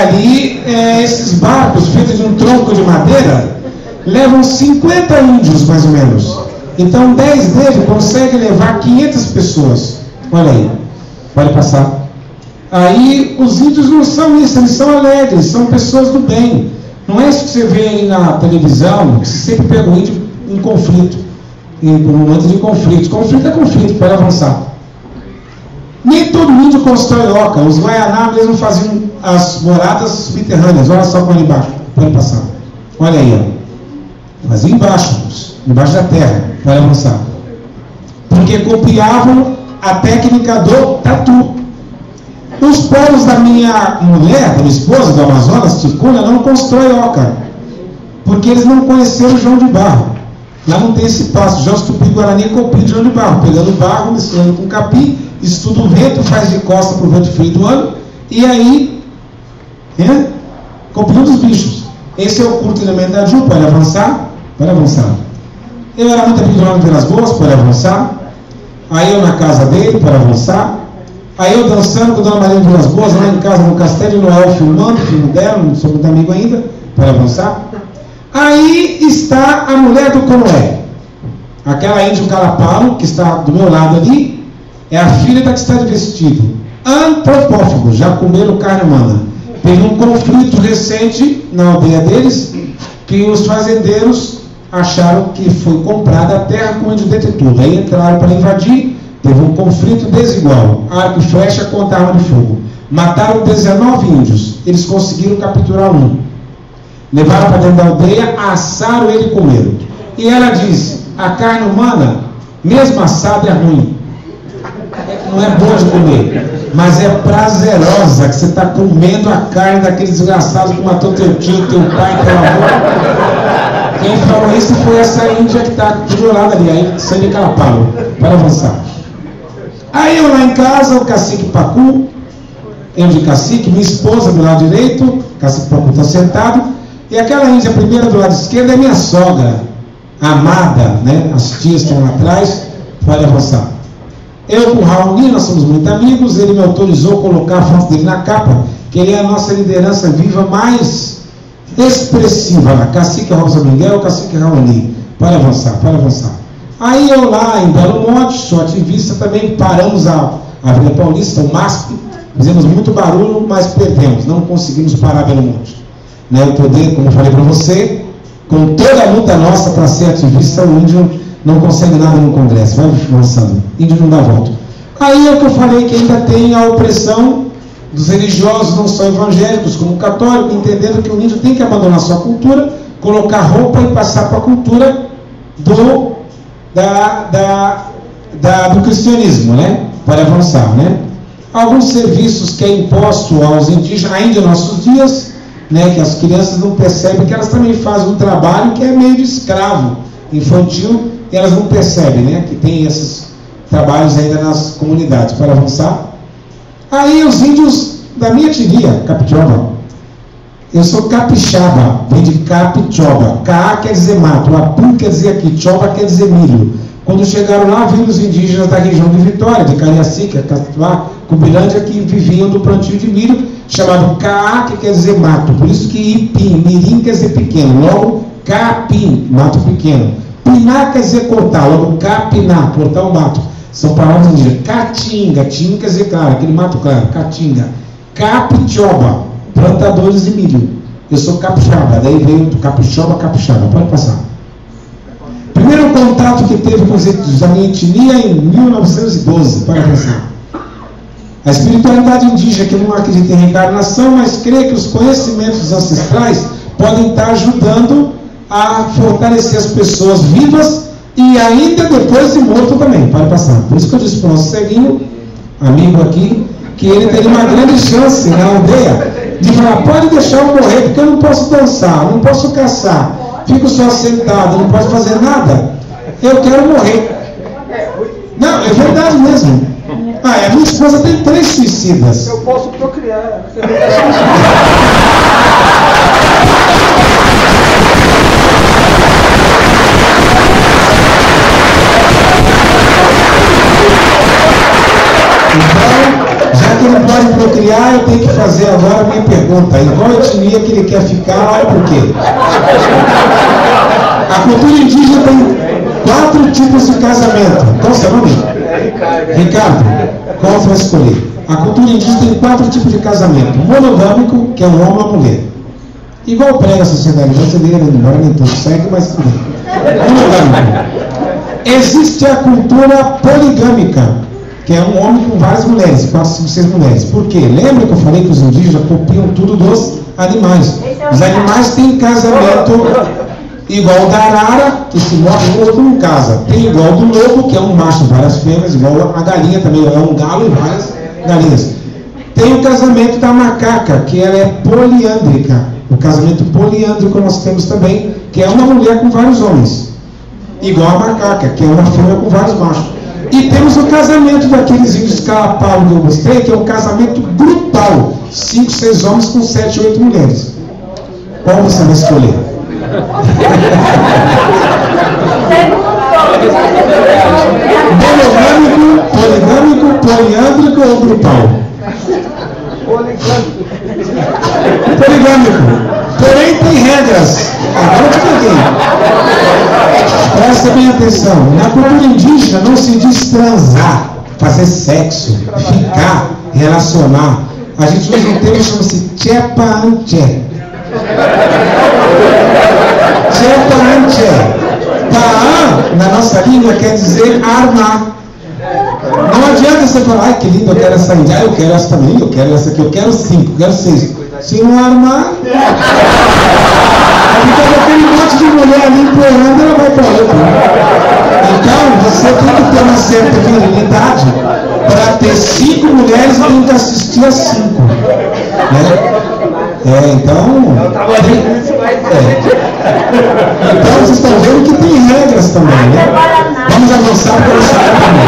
D: Ali, esses barcos feitos de um tronco de madeira levam 50 índios, mais ou menos. Então, 10 deles conseguem levar 500 pessoas. Olha aí, pode passar. Aí, os índios não são isso, eles são alegres, são pessoas do bem. Não é isso que você vê aí na televisão, que você sempre pega o índio em conflito, em momento de conflito. Conflito é conflito, pode avançar. Nem todo índio constrói oca. Os Guaianabas, eles não faziam as moradas subterrâneas. Olha só por ali embaixo, pode passar. Olha aí, ó. Faziam embaixo da terra, pode avançar. Porque copiavam a técnica do tatu. Os povos da minha mulher, da minha esposa, do Amazonas, Ticuna, não constroem oca, porque eles não conheceram o João de Barro. Lá não tem esse passo. Já os Tupi-Guarani copiam o João de Barro, pegando barro, misturando com capim, estuda o vento, faz de costa para o vento frio do ano, e aí copiam dos bichos. Esse é o culto elemento da Ju, pode avançar? Pode avançar. Eu era muito aprendido no Vilas Boas, pode avançar. Aí eu na casa dele, pode avançar. Aí eu dançando com a Dona Maria de Vilas Boas, lá em casa no Castelo de Noel, filmando, filho dela, não sou muito amigo ainda, pode avançar. Aí está a mulher do Conoé, aquela índio Calapalo, que está do meu lado ali, é a filha da que está de vestido. Antropófagos, já comeram carne humana. Teve um conflito recente na aldeia deles, que os fazendeiros acharam que foi comprada a terra com o índio detetudo. Aí entraram para invadir, teve um conflito desigual, arco e flecha contra arma de fogo. Mataram 19 índios, eles conseguiram capturar um. Levaram para dentro da aldeia, assaram ele e comeram. E ela disse, a carne humana, mesmo assada, é ruim. Não é boa de comer, mas é prazerosa, que você está comendo a carne daqueles desgraçados que matou teu tio, teu pai, teu avô. Quem falou isso foi essa índia que está do meu lado ali, aí sangue Calapalo, para avançar. Aí eu lá em casa, o cacique Pacu, eu de cacique, minha esposa do lado direito, cacique Pacu está sentado, e aquela índia primeira do lado esquerdo é minha sogra, amada, né? As tias estão lá atrás, pode avançar. Eu com o Raul, nós somos muito amigos, ele me autorizou a colocar a foto dele na capa, que ele é a nossa liderança viva mais expressiva, né? Cacique Robson Miguel, cacique Raoni. Pode avançar, pode avançar. Aí eu lá em Belo Monte, sou ativista, também paramos a Avenida Paulista, o MASP, fizemos muito barulho, mas perdemos, não conseguimos parar Belo Monte. Né, o poder, como eu falei para você, com toda a luta nossa para ser ativista, o índio não consegue nada no Congresso, vai avançando, índio não dá volta. Aí é o que eu falei, que ainda tem a opressão dos religiosos, não só evangélicos, como católicos, entendendo que o índio tem que abandonar sua cultura, colocar roupa e passar para a cultura do cristianismo, né? Para avançar, né? Alguns serviços que é imposto aos indígenas, ainda em nossos dias, né, que as crianças não percebem que elas também fazem um trabalho que é meio de escravo infantil, e elas não percebem, né, que tem esses trabalhos ainda nas comunidades. Para avançar. Aí os índios da minha etnia, capixaba. Eu sou capixaba, vem de capixoba. Caá quer dizer mato, apu quer dizer aqui, choba quer dizer milho. Quando chegaram lá, viram os indígenas da região de Vitória, de Cariacica, Catuá, Cubilândia, que viviam do plantio de milho, chamado Caá, que quer dizer mato. Por isso que Ipim, mirim quer dizer pequeno. Logo, capim, mato pequeno. Piná quer dizer cortar, logo capiná, cortar o mato. São palavras indígenas. Caatinga, tinga quer dizer claro, aquele mato claro, caatinga. Capixoba, plantadores de milho. Eu sou capixaba, daí veio do capixoba, capixaba. Pode passar. Primeiro contato que teve com os índios da minha etnia em 1912, para pensar. A espiritualidade indígena, que não acredita em reencarnação, mas crê que os conhecimentos ancestrais podem estar ajudando a fortalecer as pessoas vivas e ainda depois de morto também, para passar. Por isso que eu disse para o nosso ceguinho, amigo aqui, que ele teria uma grande chance na aldeia de falar, pode deixar eu morrer, porque eu não posso dançar, não posso caçar, fico só sentado, não posso fazer nada, eu quero morrer. Não, é verdade mesmo. A minha esposa tem 3 suicidas.
I: Eu posso procriar.
D: Então, já que ele pode procriar, eu tenho que fazer agora a minha pergunta. Em qual etnia que ele quer ficar e por quê? A cultura indígena tem 4 tipos de casamento. Qual é o seu nome? Ricardo, qual você vai escolher? A cultura indígena tem 4 tipos de casamento. Monogâmico, que é um homem e uma mulher. Igual prega a sociedade brasileira, embora nem todos seguem, mas tudo bem. Monogâmico. Existe a cultura poligâmica, que é um homem com várias mulheres, 4, 5, 6 mulheres. Por quê? Lembra que eu falei que os indígenas copiam tudo dos animais? Os animais têm casamento igual da arara, que se morre, o outro não casa. Tem igual do lobo, que é um macho, várias fêmeas, igual a galinha também, é um galo e várias galinhas. Tem o casamento da macaca, que ela é poliândrica. O casamento poliândrico nós temos também, que é uma mulher com vários homens. Igual a macaca, que é uma fêmea com vários machos. E temos o casamento daqueles índios calapaus que eu mostrei, que é um casamento grupal. 5, 6 homens com 7, 8 mulheres. Qual você vai escolher? Monogâmico, poligâmico, poliândrico ou grupal? Poligâmico. Porém tem regras. Agora eu te peguei. Presta bem atenção. Na cultura indígena não se diz transar, fazer sexo, ficar, relacionar. A gente usa um termo que chama-se tchepa-anché. Tchepa-anché. Paã, na nossa língua, quer dizer armar. Não adianta você falar, ai que lindo, eu quero essa índia, eu quero essa também, eu quero essa aqui, eu quero 5, eu quero 6. Se não armar, fica aquele monte de mulher ali implorando, ela vai para outra. Então, você tem que ter uma certa virilidade para ter 5 mulheres e tem que assistir a 5. Né? Então vocês estão vendo que tem regras também, né? Vamos avançar para o segundo.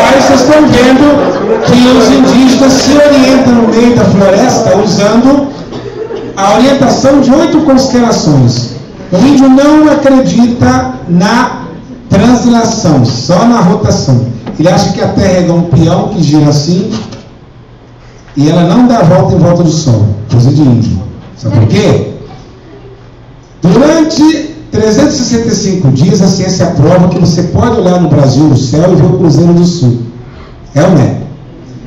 D: Aí vocês estão vendo que os indígenas se orientam no meio da floresta usando a orientação de 8 constelações. O índio não acredita na translação, só na rotação. Ele acha que a Terra é igual um peão que gira assim e ela não dá a volta em volta do Sol. Coisa de índio. Sabe por quê? Durante 365 dias a ciência prova que você pode olhar no Brasil, no céu, e ver o Cruzeiro do Sul. É ou não é?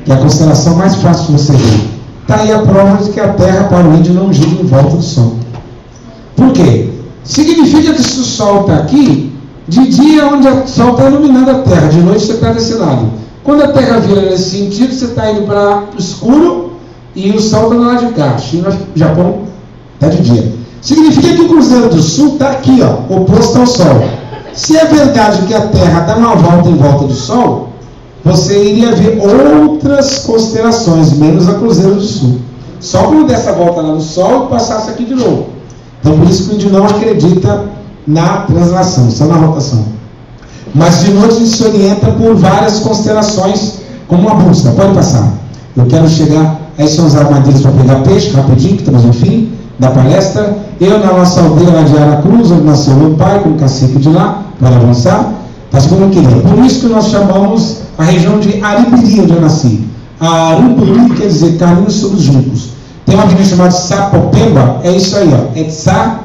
D: Que é a constelação mais fácil de você ver. Está aí a prova de que a Terra para o índio não gira em volta do Sol. Por quê? Significa que se o Sol está aqui, de dia onde o Sol está iluminando a Terra, de noite você está desse lado. Quando a Terra vira nesse sentido, você está indo para o escuro e o Sol está do lado de cá. China, Japão, está de dia. Significa que o Cruzeiro do Sul está aqui, ó, oposto ao Sol. Se é verdade que a Terra dá uma volta em volta do Sol, você iria ver outras constelações, menos a Cruzeiro do Sul. Só quando dessa volta lá no Sol e passasse aqui de novo. Então por isso que o índio não acredita na translação, só na rotação. Mas de noite a gente se orienta por várias constelações, como uma bússola. Pode passar. Eu quero chegar. Aí são as armadilhas para pegar peixe, rapidinho, que estamos no fim da palestra. Eu, na nossa aldeia lá de Aracruz, onde nasceu meu pai, como cacique de lá, para avançar, está segundo queria. Por isso que nós chamamos a região de Aribiri, onde eu nasci. Aribiri quer dizer caminho sobre os juncos. Tem uma avenida chamada Sapopemba, é isso aí, ó. Etsá,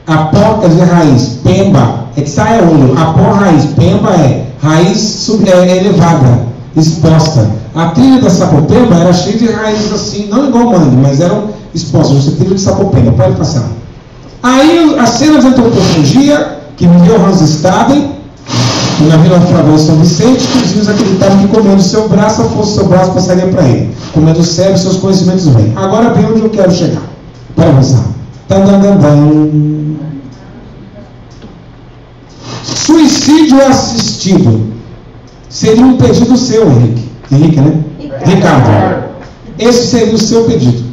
D: apó quer dizer raiz, Pemba, Etsá é olho, apó raiz, Pemba é raiz elevada, exposta. A trilha da Sapopemba era cheia de raízes assim, não igual mangue, mas eram expostas. Você trilha de Sapopemba, pode passar. Aí a cena de antropologia, que viveu Hans Staden, na Vila Flávia São Vicente, que os índios acreditavam que comendo o seu braço, se fosse o seu braço, passaria para ele. Comendo o cérebro, seus conhecimentos vêm. Agora vem onde eu quero chegar. Para avançar. Suicídio assistido. Seria um pedido seu, Henrique. Henrique, né? Ricardo. Esse seria o seu pedido.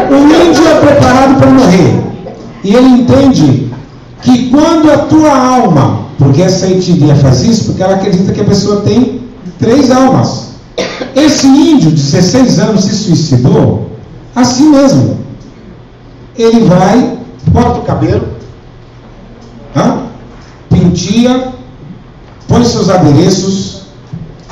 D: O índio é preparado para morrer. E ele entende que quando a tua alma, porque essa etnia faz isso, porque ela acredita que a pessoa tem 3 almas. Esse índio de 16 anos se suicidou assim mesmo. Ele vai, corta o cabelo, penteia, põe seus adereços,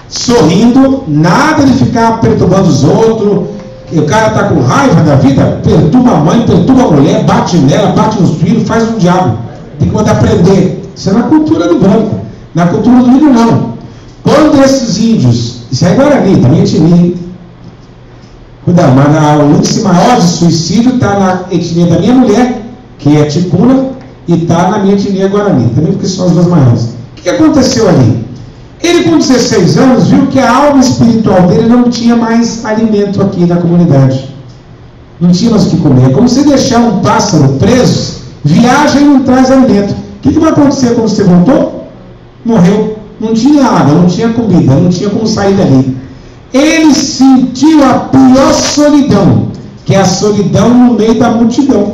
D: sorrindo, nada de ficar perturbando os outros. O cara está com raiva da vida, perturba a mãe, perturba a mulher, bate nela, bate nos filhos, faz um diabo. Tem que mandar prender. Isso é na cultura do branco. Na cultura do índio, não. Quando esses índios, isso é Guarani, também etnia. Cuidado, mas o índice maior de suicídio está na etnia da minha mulher, que é ticuna, e está na minha etnia Guarani, também porque são as 2 maiores. O que aconteceu ali? Ele, com 16 anos, viu que a alma espiritual dele não tinha mais alimento aqui na comunidade. Não tinha mais o que comer. É como se deixar um pássaro preso, viaja e não traz alimento. O que vai acontecer quando você voltou? Morreu. Não tinha água, não tinha comida, não tinha como sair dali. Ele sentiu a pior solidão, que é a solidão no meio da multidão.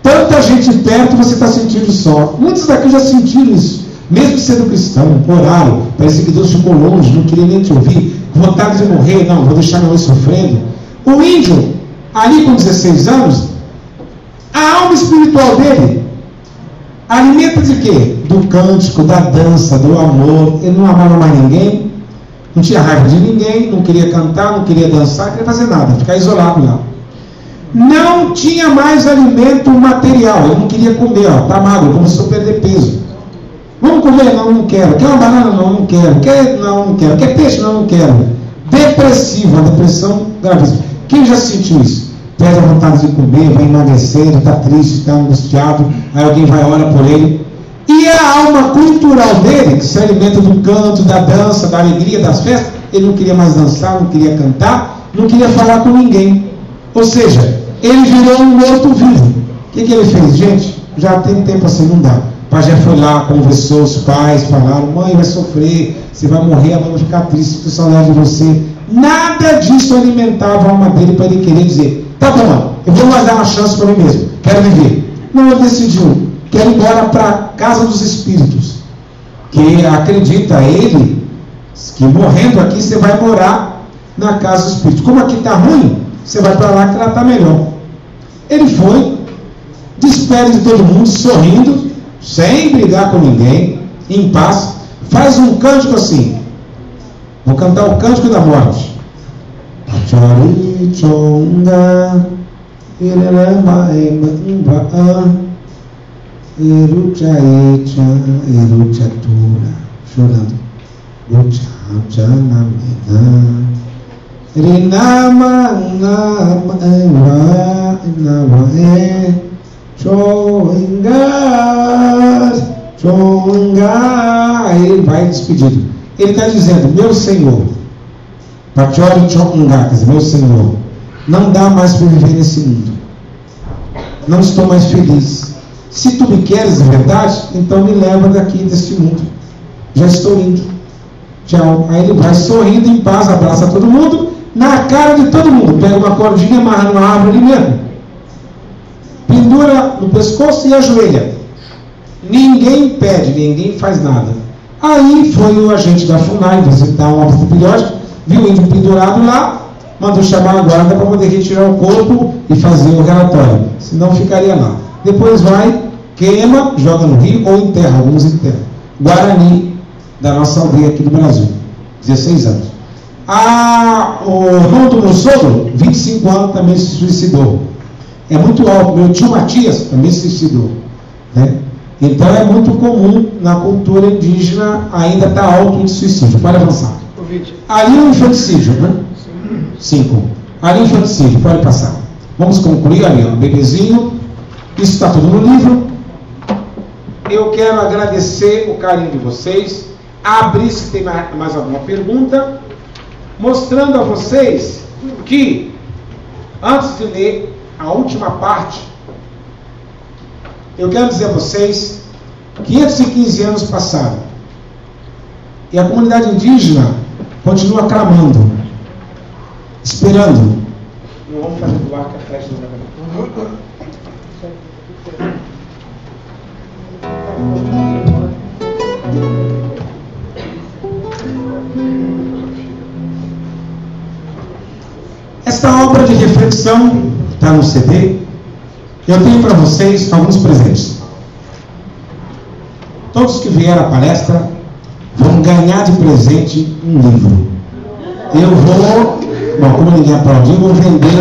D: Tanta gente perto, você está sentindo só. Muitos daqui já sentiram isso. Mesmo sendo cristão, horário, parece que Deus ficou longe, não queria nem te ouvir, vontade de morrer, não, vou deixar meu oi sofrendo. O índio, ali com 16 anos, a alma espiritual dele alimenta de quê? Do cântico, da dança, do amor. Ele não amava mais ninguém, não tinha raiva de ninguém, não queria cantar, não queria dançar, não queria fazer nada, ficar isolado lá. Não tinha mais alimento material, ele não queria comer, está magro, começou a perder peso. Vamos comer? Não, não quero. Quer uma banana? Não, não quero. Quer? Não, não quero. Quer peixe? Não, não quero. Depressivo, a depressão gravíssima. Quem já sentiu isso? Perde a vontade de comer, vai emagrecer, está triste, está angustiado, aí alguém vai orar por ele. E a alma cultural dele, que se alimenta do canto, da dança, da alegria, das festas, ele não queria mais dançar, não queria cantar, não queria falar com ninguém. Ou seja, ele virou um morto-vivo. O que ele fez? Gente, já tem tempo assim, não dá. O pai já foi lá, conversou, os pais falaram: mãe, vai sofrer, você vai morrer, a mãe vai ficar triste, com saudade de você. Nada disso alimentava a alma dele para ele querer dizer: tá bom, eu vou mais dar uma chance para mim mesmo, quero viver. Não, ele decidiu, quero ir embora para a casa dos espíritos, que acredita ele, que morrendo aqui você vai morar na casa dos espíritos. Como aqui está ruim, você vai para lá que ela está melhor. Ele foi, despede de todo mundo, sorrindo, sem brigar com ninguém, em paz, faz um cântico assim. Vou cantar o cântico da morte. Chorando. Aí ele vai despedido. Ele está dizendo: meu Senhor, Pachori Chonga, quer dizer, meu Senhor, não dá mais para viver nesse mundo. Não estou mais feliz. Se tu me queres de verdade, então me leva daqui deste mundo. Já estou indo. Tchau. Aí ele vai sorrindo em paz, abraça todo mundo, na cara de todo mundo, pega uma cordinha, amarra numa árvore ali mesmo. pendura no pescoço e ajoelha. Ninguém pede, ninguém faz nada. Aí foi o agente da FUNAI visitar uma óbito periódico, viu o índio pendurado lá, mandou chamar a guarda para poder retirar o corpo e fazer o relatório. Senão ficaria lá. Depois vai, queima, joga no rio ou enterra, alguns enterram. Guarani, da nossa aldeia aqui do Brasil, 16 anos. O irmão do meu sogro, 25 anos, também se suicidou. É muito alto. Meu tio Matias também se suicidou, né? Então é muito comum na cultura indígena ainda estar alto o suicídio. Pode avançar. Ali o infanticídio, né? 5. Ali o infanticídio, pode passar. Vamos concluir ali, ó, bebezinho. Isso está tudo no livro. Eu quero agradecer o carinho de vocês. Abrir se tem mais alguma pergunta. Mostrando a vocês que, antes de ler a última parte, eu quero dizer a vocês, 515 anos passaram e a comunidade indígena continua clamando, esperando. Não vamos fazer do ar que a flecha não vai. Esta obra de reflexão está no CD. Eu tenho para vocês alguns presentes. Todos que vieram à palestra vão ganhar de presente um livro. Eu vou, bom, como ninguém aplaudiu, vou vender o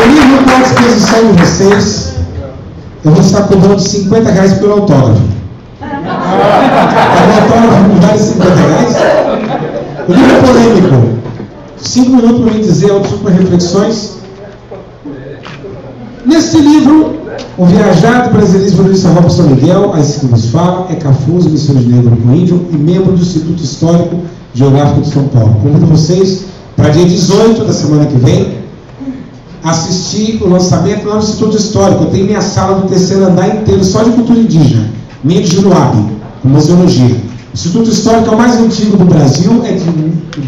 D: livro está à disposição de vocês. Eu vou estar cobrando R$50 pelo autógrafo. O autógrafo não vale R$50. O livro é polêmico. 5 minutos para me dizer outras reflexões. Neste livro, o viajado brasileiro Luiz Robson São Miguel, assim que nos fala, é cafuso, missionário negro com índio e membro do Instituto Histórico Geográfico de São Paulo. Convido vocês para dia 18 da semana que vem assistir o lançamento lá no Instituto Histórico. Eu tenho minha sala do terceiro andar inteiro só de cultura indígena, minha de Juruábe, com museologia. O Instituto Histórico é o mais antigo do Brasil, é de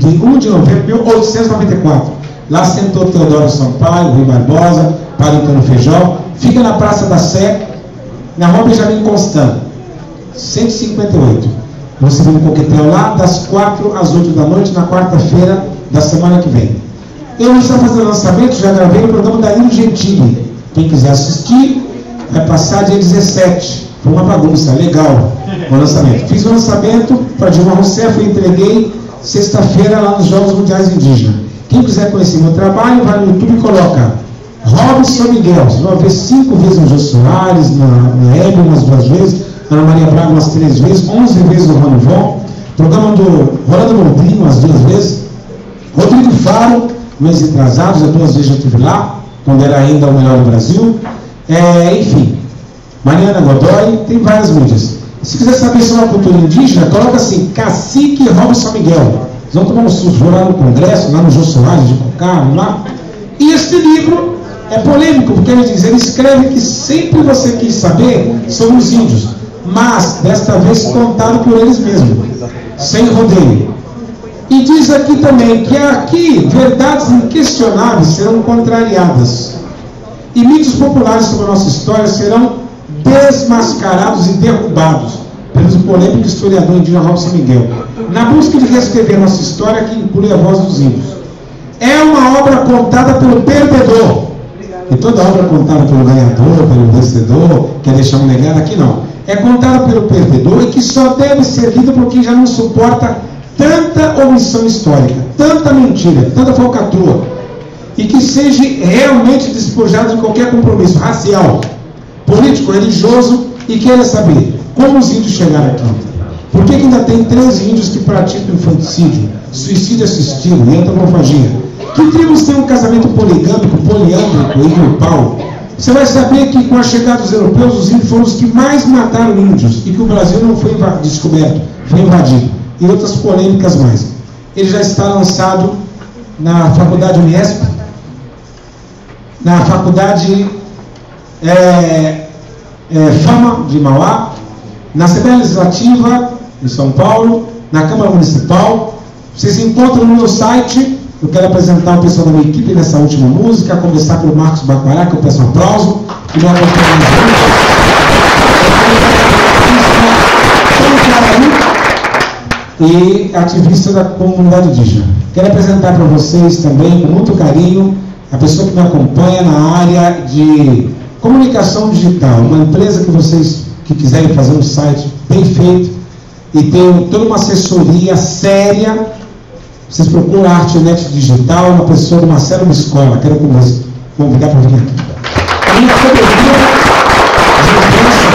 D: 1 de novembro de 1894. Lá sentou Teodoro Sampaio, Rui Barbosa, Padre Antônio Feijó. Fica na Praça da Sé, na Rua Benjamin Constant, 158. Você vê um coquetel lá, das 4 às 8 da noite, na quarta-feira da semana que vem. Eu estou fazendo lançamento, já gravei o programa da Danilo Gentili. Quem quiser assistir, vai passar dia 17. Foi uma bagunça, legal o lançamento. Fiz o lançamento para Dilma Rousseff e entreguei sexta-feira lá nos Jogos Mundiais Indígenas. Quem quiser conhecer meu trabalho, vai no YouTube e coloca Robson Miguel. Vocês vão ver 5 vezes no Jô Soares, na Hebe umas 2 vezes, na Ana Maria Braga umas 3 vezes, 11 vezes no Rony Von, programa do Rolando Mondrinho umas 2 vezes, Rodrigo Faro, meses atrasados, 2 vezes já estive lá, quando era ainda o melhor do Brasil. Enfim, Mariana Godoy, tem várias mídias. Se quiser saber sobre a cultura indígena, coloca assim, Cacique Robson Miguel. Nós vamos tomar um susto, vou lá no Congresso, lá no Jô Soares, de Cocaro, lá. E este livro é polêmico, porque ele diz, ele escreve que sempre você quis saber sobre os índios, mas desta vez contado por eles mesmos, sem rodeio. E diz aqui também que aqui verdades inquestionáveis serão contrariadas e mitos populares sobre a nossa história serão desmascarados e derrubados pelo polêmico historiador indígena Robson Miguel, na busca de reescrever nossa história que inclui a voz dos índios. É uma obra contada pelo perdedor, e toda obra contada pelo ganhador, pelo vencedor, quer deixar um legado, aqui não. É contada pelo perdedor e que só deve ser lida por quem já não suporta tanta omissão histórica, tanta mentira, tanta falcatrua, e que seja realmente despojado de qualquer compromisso racial, político, religioso, e queira saber como os índios chegaram aqui. Por que ainda tem 13 índios que praticam infanticídio, suicídio assistido e antropofagia? Que tribos têm um casamento poligâmico, poliândrico e grupal? Você vai saber que com a chegada dos europeus, os índios foram os que mais mataram índios e que o Brasil não foi descoberto, foi invadido. E outras polêmicas mais. Ele já está lançado na Faculdade Unesp, na Faculdade Fama de Mauá, na Assembleia Legislativa em São Paulo, na Câmara Municipal. Vocês encontram no meu site Eu quero apresentar o pessoal da minha equipe nessa última música, a começar pelo Marcos Bacará, que eu peço um aplauso, que me acompanha e ativista da comunidade indígena. Quero apresentar para vocês também, com muito carinho, a pessoa que me acompanha na área de comunicação digital, uma empresa que vocês que quiserem fazer um site bem feito e tem toda uma assessoria séria. Vocês procuram a Artnet Digital, uma pessoa do Marcelo Miscola. Quero convidar para vir aqui. A minha fotografia de imprensa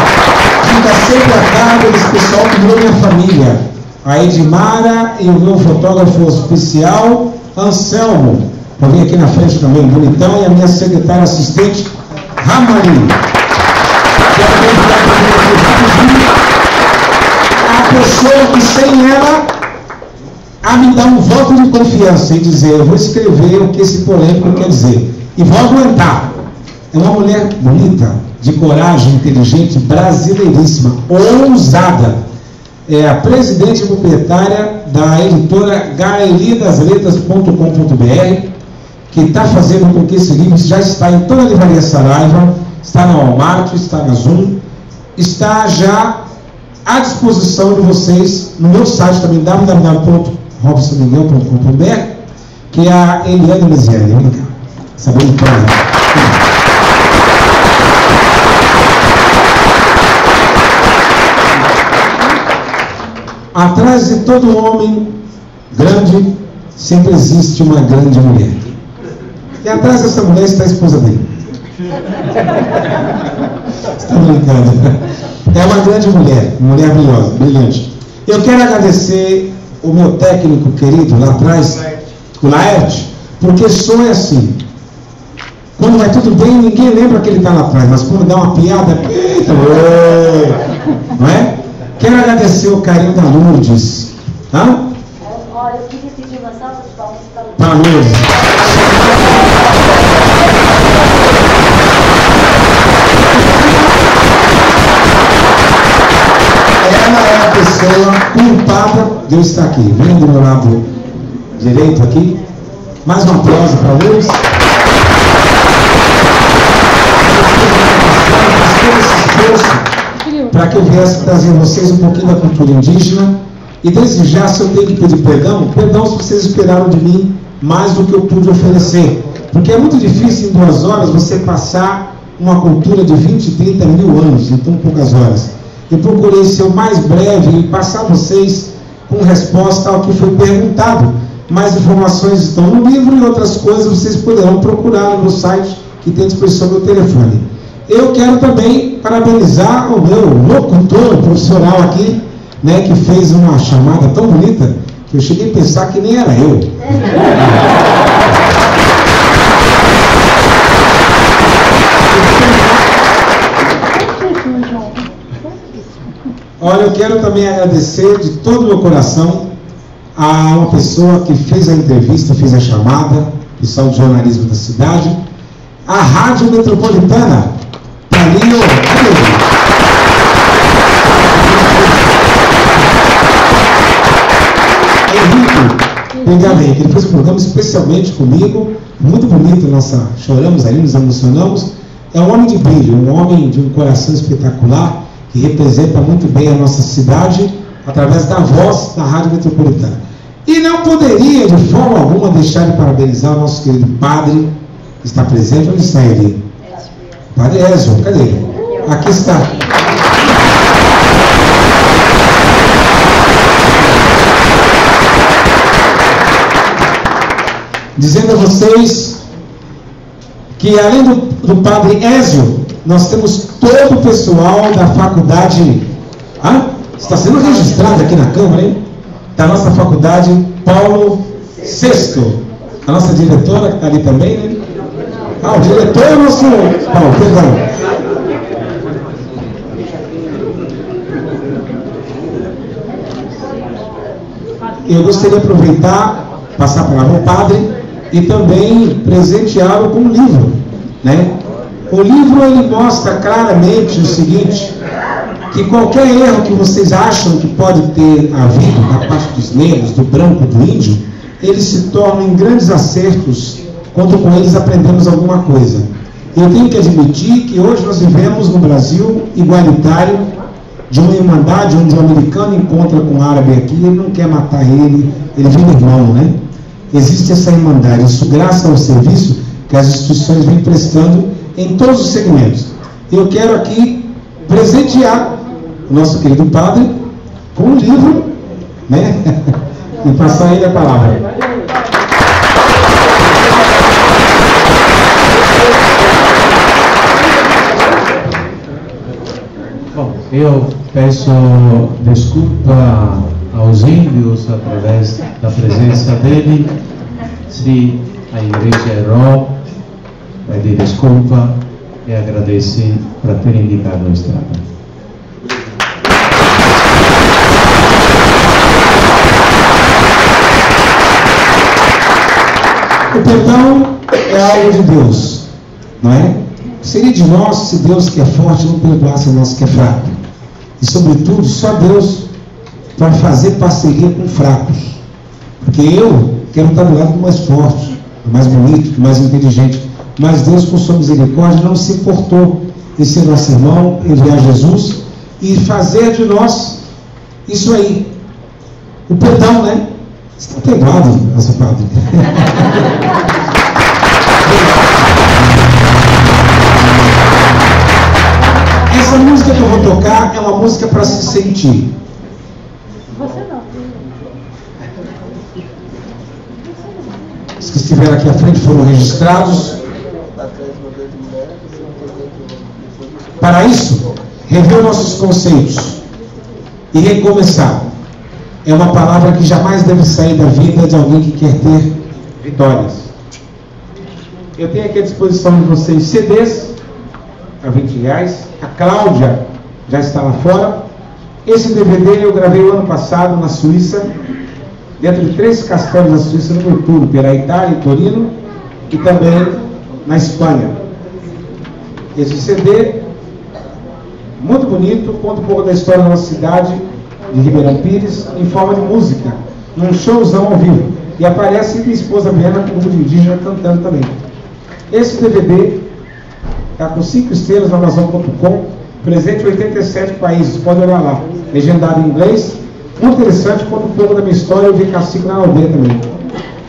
D: fica sempre a cargo desse pessoal que virou minha família. A Edmara e o meu fotógrafo especial, Anselmo. Vou vir aqui na frente também, bonitão. E a minha secretária assistente, Ramali. Quero convidar para vir aqui a pessoa que sem ela a me dar um voto de confiança e dizer, eu vou escrever o que esse polêmico quer dizer e vou aguentar. É uma mulher bonita, de coragem, inteligente, brasileiríssima, ousada. É a presidente e proprietária da editora gaelidasletras.com.br, que está fazendo com que esse livro já está em toda a livraria Saraiva, está na Walmart, está na Zoom, está já à disposição de vocês no meu site também, www.robsonmiguel.com.br, que é a Eliane Mesiane. Vem cá, sabendo que atrás de todo homem grande sempre existe uma grande mulher. E atrás dessa mulher está a esposa dele. Você está brincando? É uma grande mulher brilhosa, brilhante. Eu quero agradecer o meu técnico querido lá atrás, o Laerte, porque só é assim. Quando vai tudo bem, ninguém lembra que ele está lá atrás, mas quando dá uma piada, eita, não é? Quero agradecer o carinho da Lourdes. Hã?
J: Olha, eu queria pedir uma salva de palmas
D: para a Lourdes. Ela é a pessoa culpada de eu estar aqui. Vem do meu lado direito aqui. Mais um aplauso para a Lourdes. Para que eu viesse trazer a vocês um pouquinho da cultura indígena. E desde já, se eu tenho que pedir perdão se vocês esperaram de mim mais do que eu pude oferecer. Porque é muito difícil em 2 horas você passar uma cultura de 20, 30 mil anos em tão poucas horas. Eu procurei ser o mais breve e passar a vocês com resposta ao que foi perguntado. Mais informações estão no livro e outras coisas vocês poderão procurar no site que tem à disposição do meu telefone. Eu quero também parabenizar o meu locutor profissional aqui, né, que fez uma chamada tão bonita que eu cheguei a pensar que nem era eu. Olha, eu quero também agradecer de todo o meu coração a uma pessoa que fez a entrevista, fez a chamada, pessoal de jornalismo da cidade, a Rádio Metropolitana. Palinho, Henrique, ele fez um programa especialmente comigo, muito bonito, choramos ali, nos emocionamos. É um homem de brilho, um homem de um coração espetacular, que representa muito bem a nossa cidade, através da voz da Rádio Metropolitana. E não poderia, de forma alguma, deixar de parabenizar o nosso querido padre, que está presente. Onde está ele? Padre Ezio, cadê ele? Aqui está. Dizendo a vocês que, além do padre Ezio, nós temos todo o pessoal da faculdade. Está sendo registrado aqui na Câmara, hein? Da nossa faculdade Paulo VI. A nossa diretora, que está ali também, né? O diretor é o nosso Paulo, perdão. Eu gostaria de aproveitar, passar a palavra ao padre e também presenteá-lo com um livro, né? O livro, ele mostra claramente o seguinte, que qualquer erro que vocês acham que pode ter havido da parte dos negros, do branco, do índio, eles se tornam em grandes acertos quando com eles aprendemos alguma coisa. Eu tenho que admitir que hoje nós vivemos no Brasil igualitário, de uma irmandade onde um americano encontra com um árabe aqui, ele não quer matar ele vira irmão, né? Existe essa irmandade, isso graças ao serviço que as instituições vêm prestando em todos os segmentos. Eu quero aqui presentear o nosso querido padre com um livro, né? E passar a ele a palavra.
K: Bom, eu peço desculpa aos índios através da presença dele. Se a igreja errou, pede desculpa e agradece por ter indicado a estrada.
D: O perdão é algo de Deus, não é? Seria de nós se Deus que é forte não perdoasse nós que é fraco. E sobretudo, só Deus para fazer parceria com fracos. Porque eu quero estar do lado do mais forte, do mais bonito, do mais inteligente. Mas Deus, com sua misericórdia, não se importou em ser nosso irmão, enviar Jesus e fazer de nós isso aí. O perdão, né? Você está perdoado, nosso padre. Essa música que eu vou tocar é uma música para se sentir.
F: Você não.
D: Os que estiveram aqui à frente foram registrados. Para isso, rever nossos conceitos e recomeçar. É uma palavra que jamais deve sair da vida de alguém que quer ter vitórias. Eu tenho aqui à disposição de vocês CDs a R$20. A Cláudia já está lá fora. Esse DVD eu gravei o ano passado na Suíça, dentro de 3 castelos da Suíça no meu tour, pela Itália, Torino e também na Espanha. Esse CD, muito bonito, conta um pouco da história da nossa cidade de Ribeirão Pires, em forma de música, num showzão ao vivo. E aparece minha esposa Viana com o grupo indígena cantando também. Esse DVD está com 5 estrelas na Amazon.com, presente em 87 países, pode olhar lá, legendado em inglês, muito interessante, conta um pouco da minha história, eu vi cacique na aldeia também.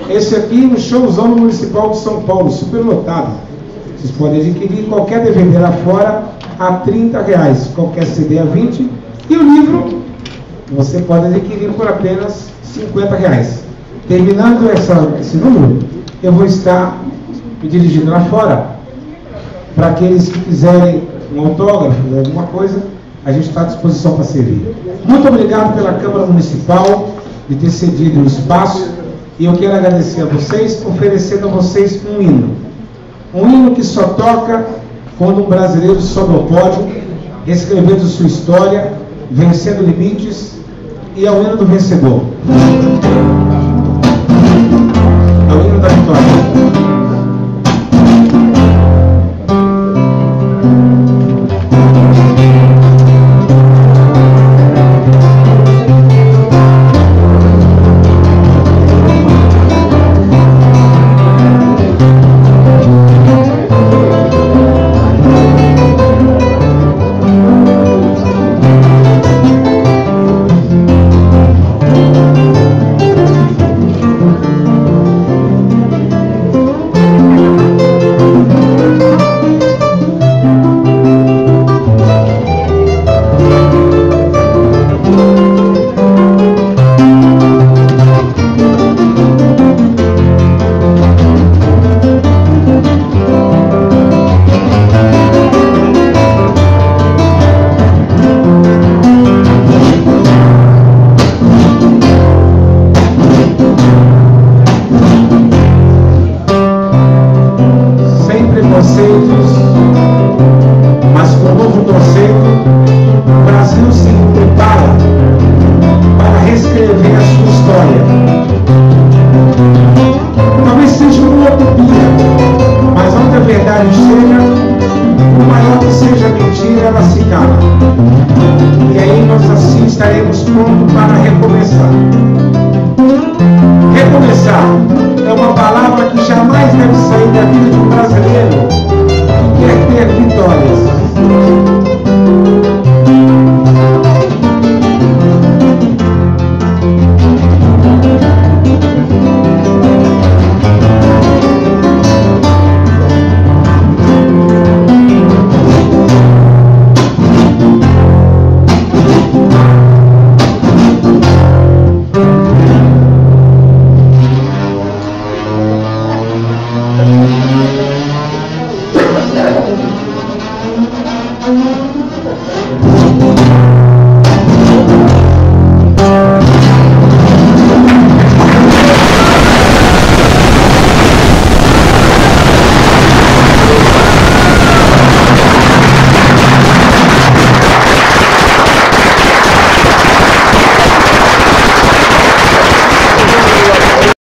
D: Esse aqui, um showzão no Municipal de São Paulo, super lotado. Vocês podem adquirir qualquer DVD lá fora a R$30, qualquer CD a 20, e o livro você pode adquirir por apenas R$50. Terminando esse número, eu vou estar me dirigindo lá fora. Para aqueles que quiserem um autógrafo, alguma coisa, a gente está à disposição para servir. Muito obrigado pela Câmara Municipal de ter cedido o espaço. E eu quero agradecer a vocês, oferecendo a vocês um hino. Um hino que só toca quando um brasileiro sobe ao pódio, reescrevendo sua história, vencendo limites, e é o hino do vencedor. É o hino da vitória.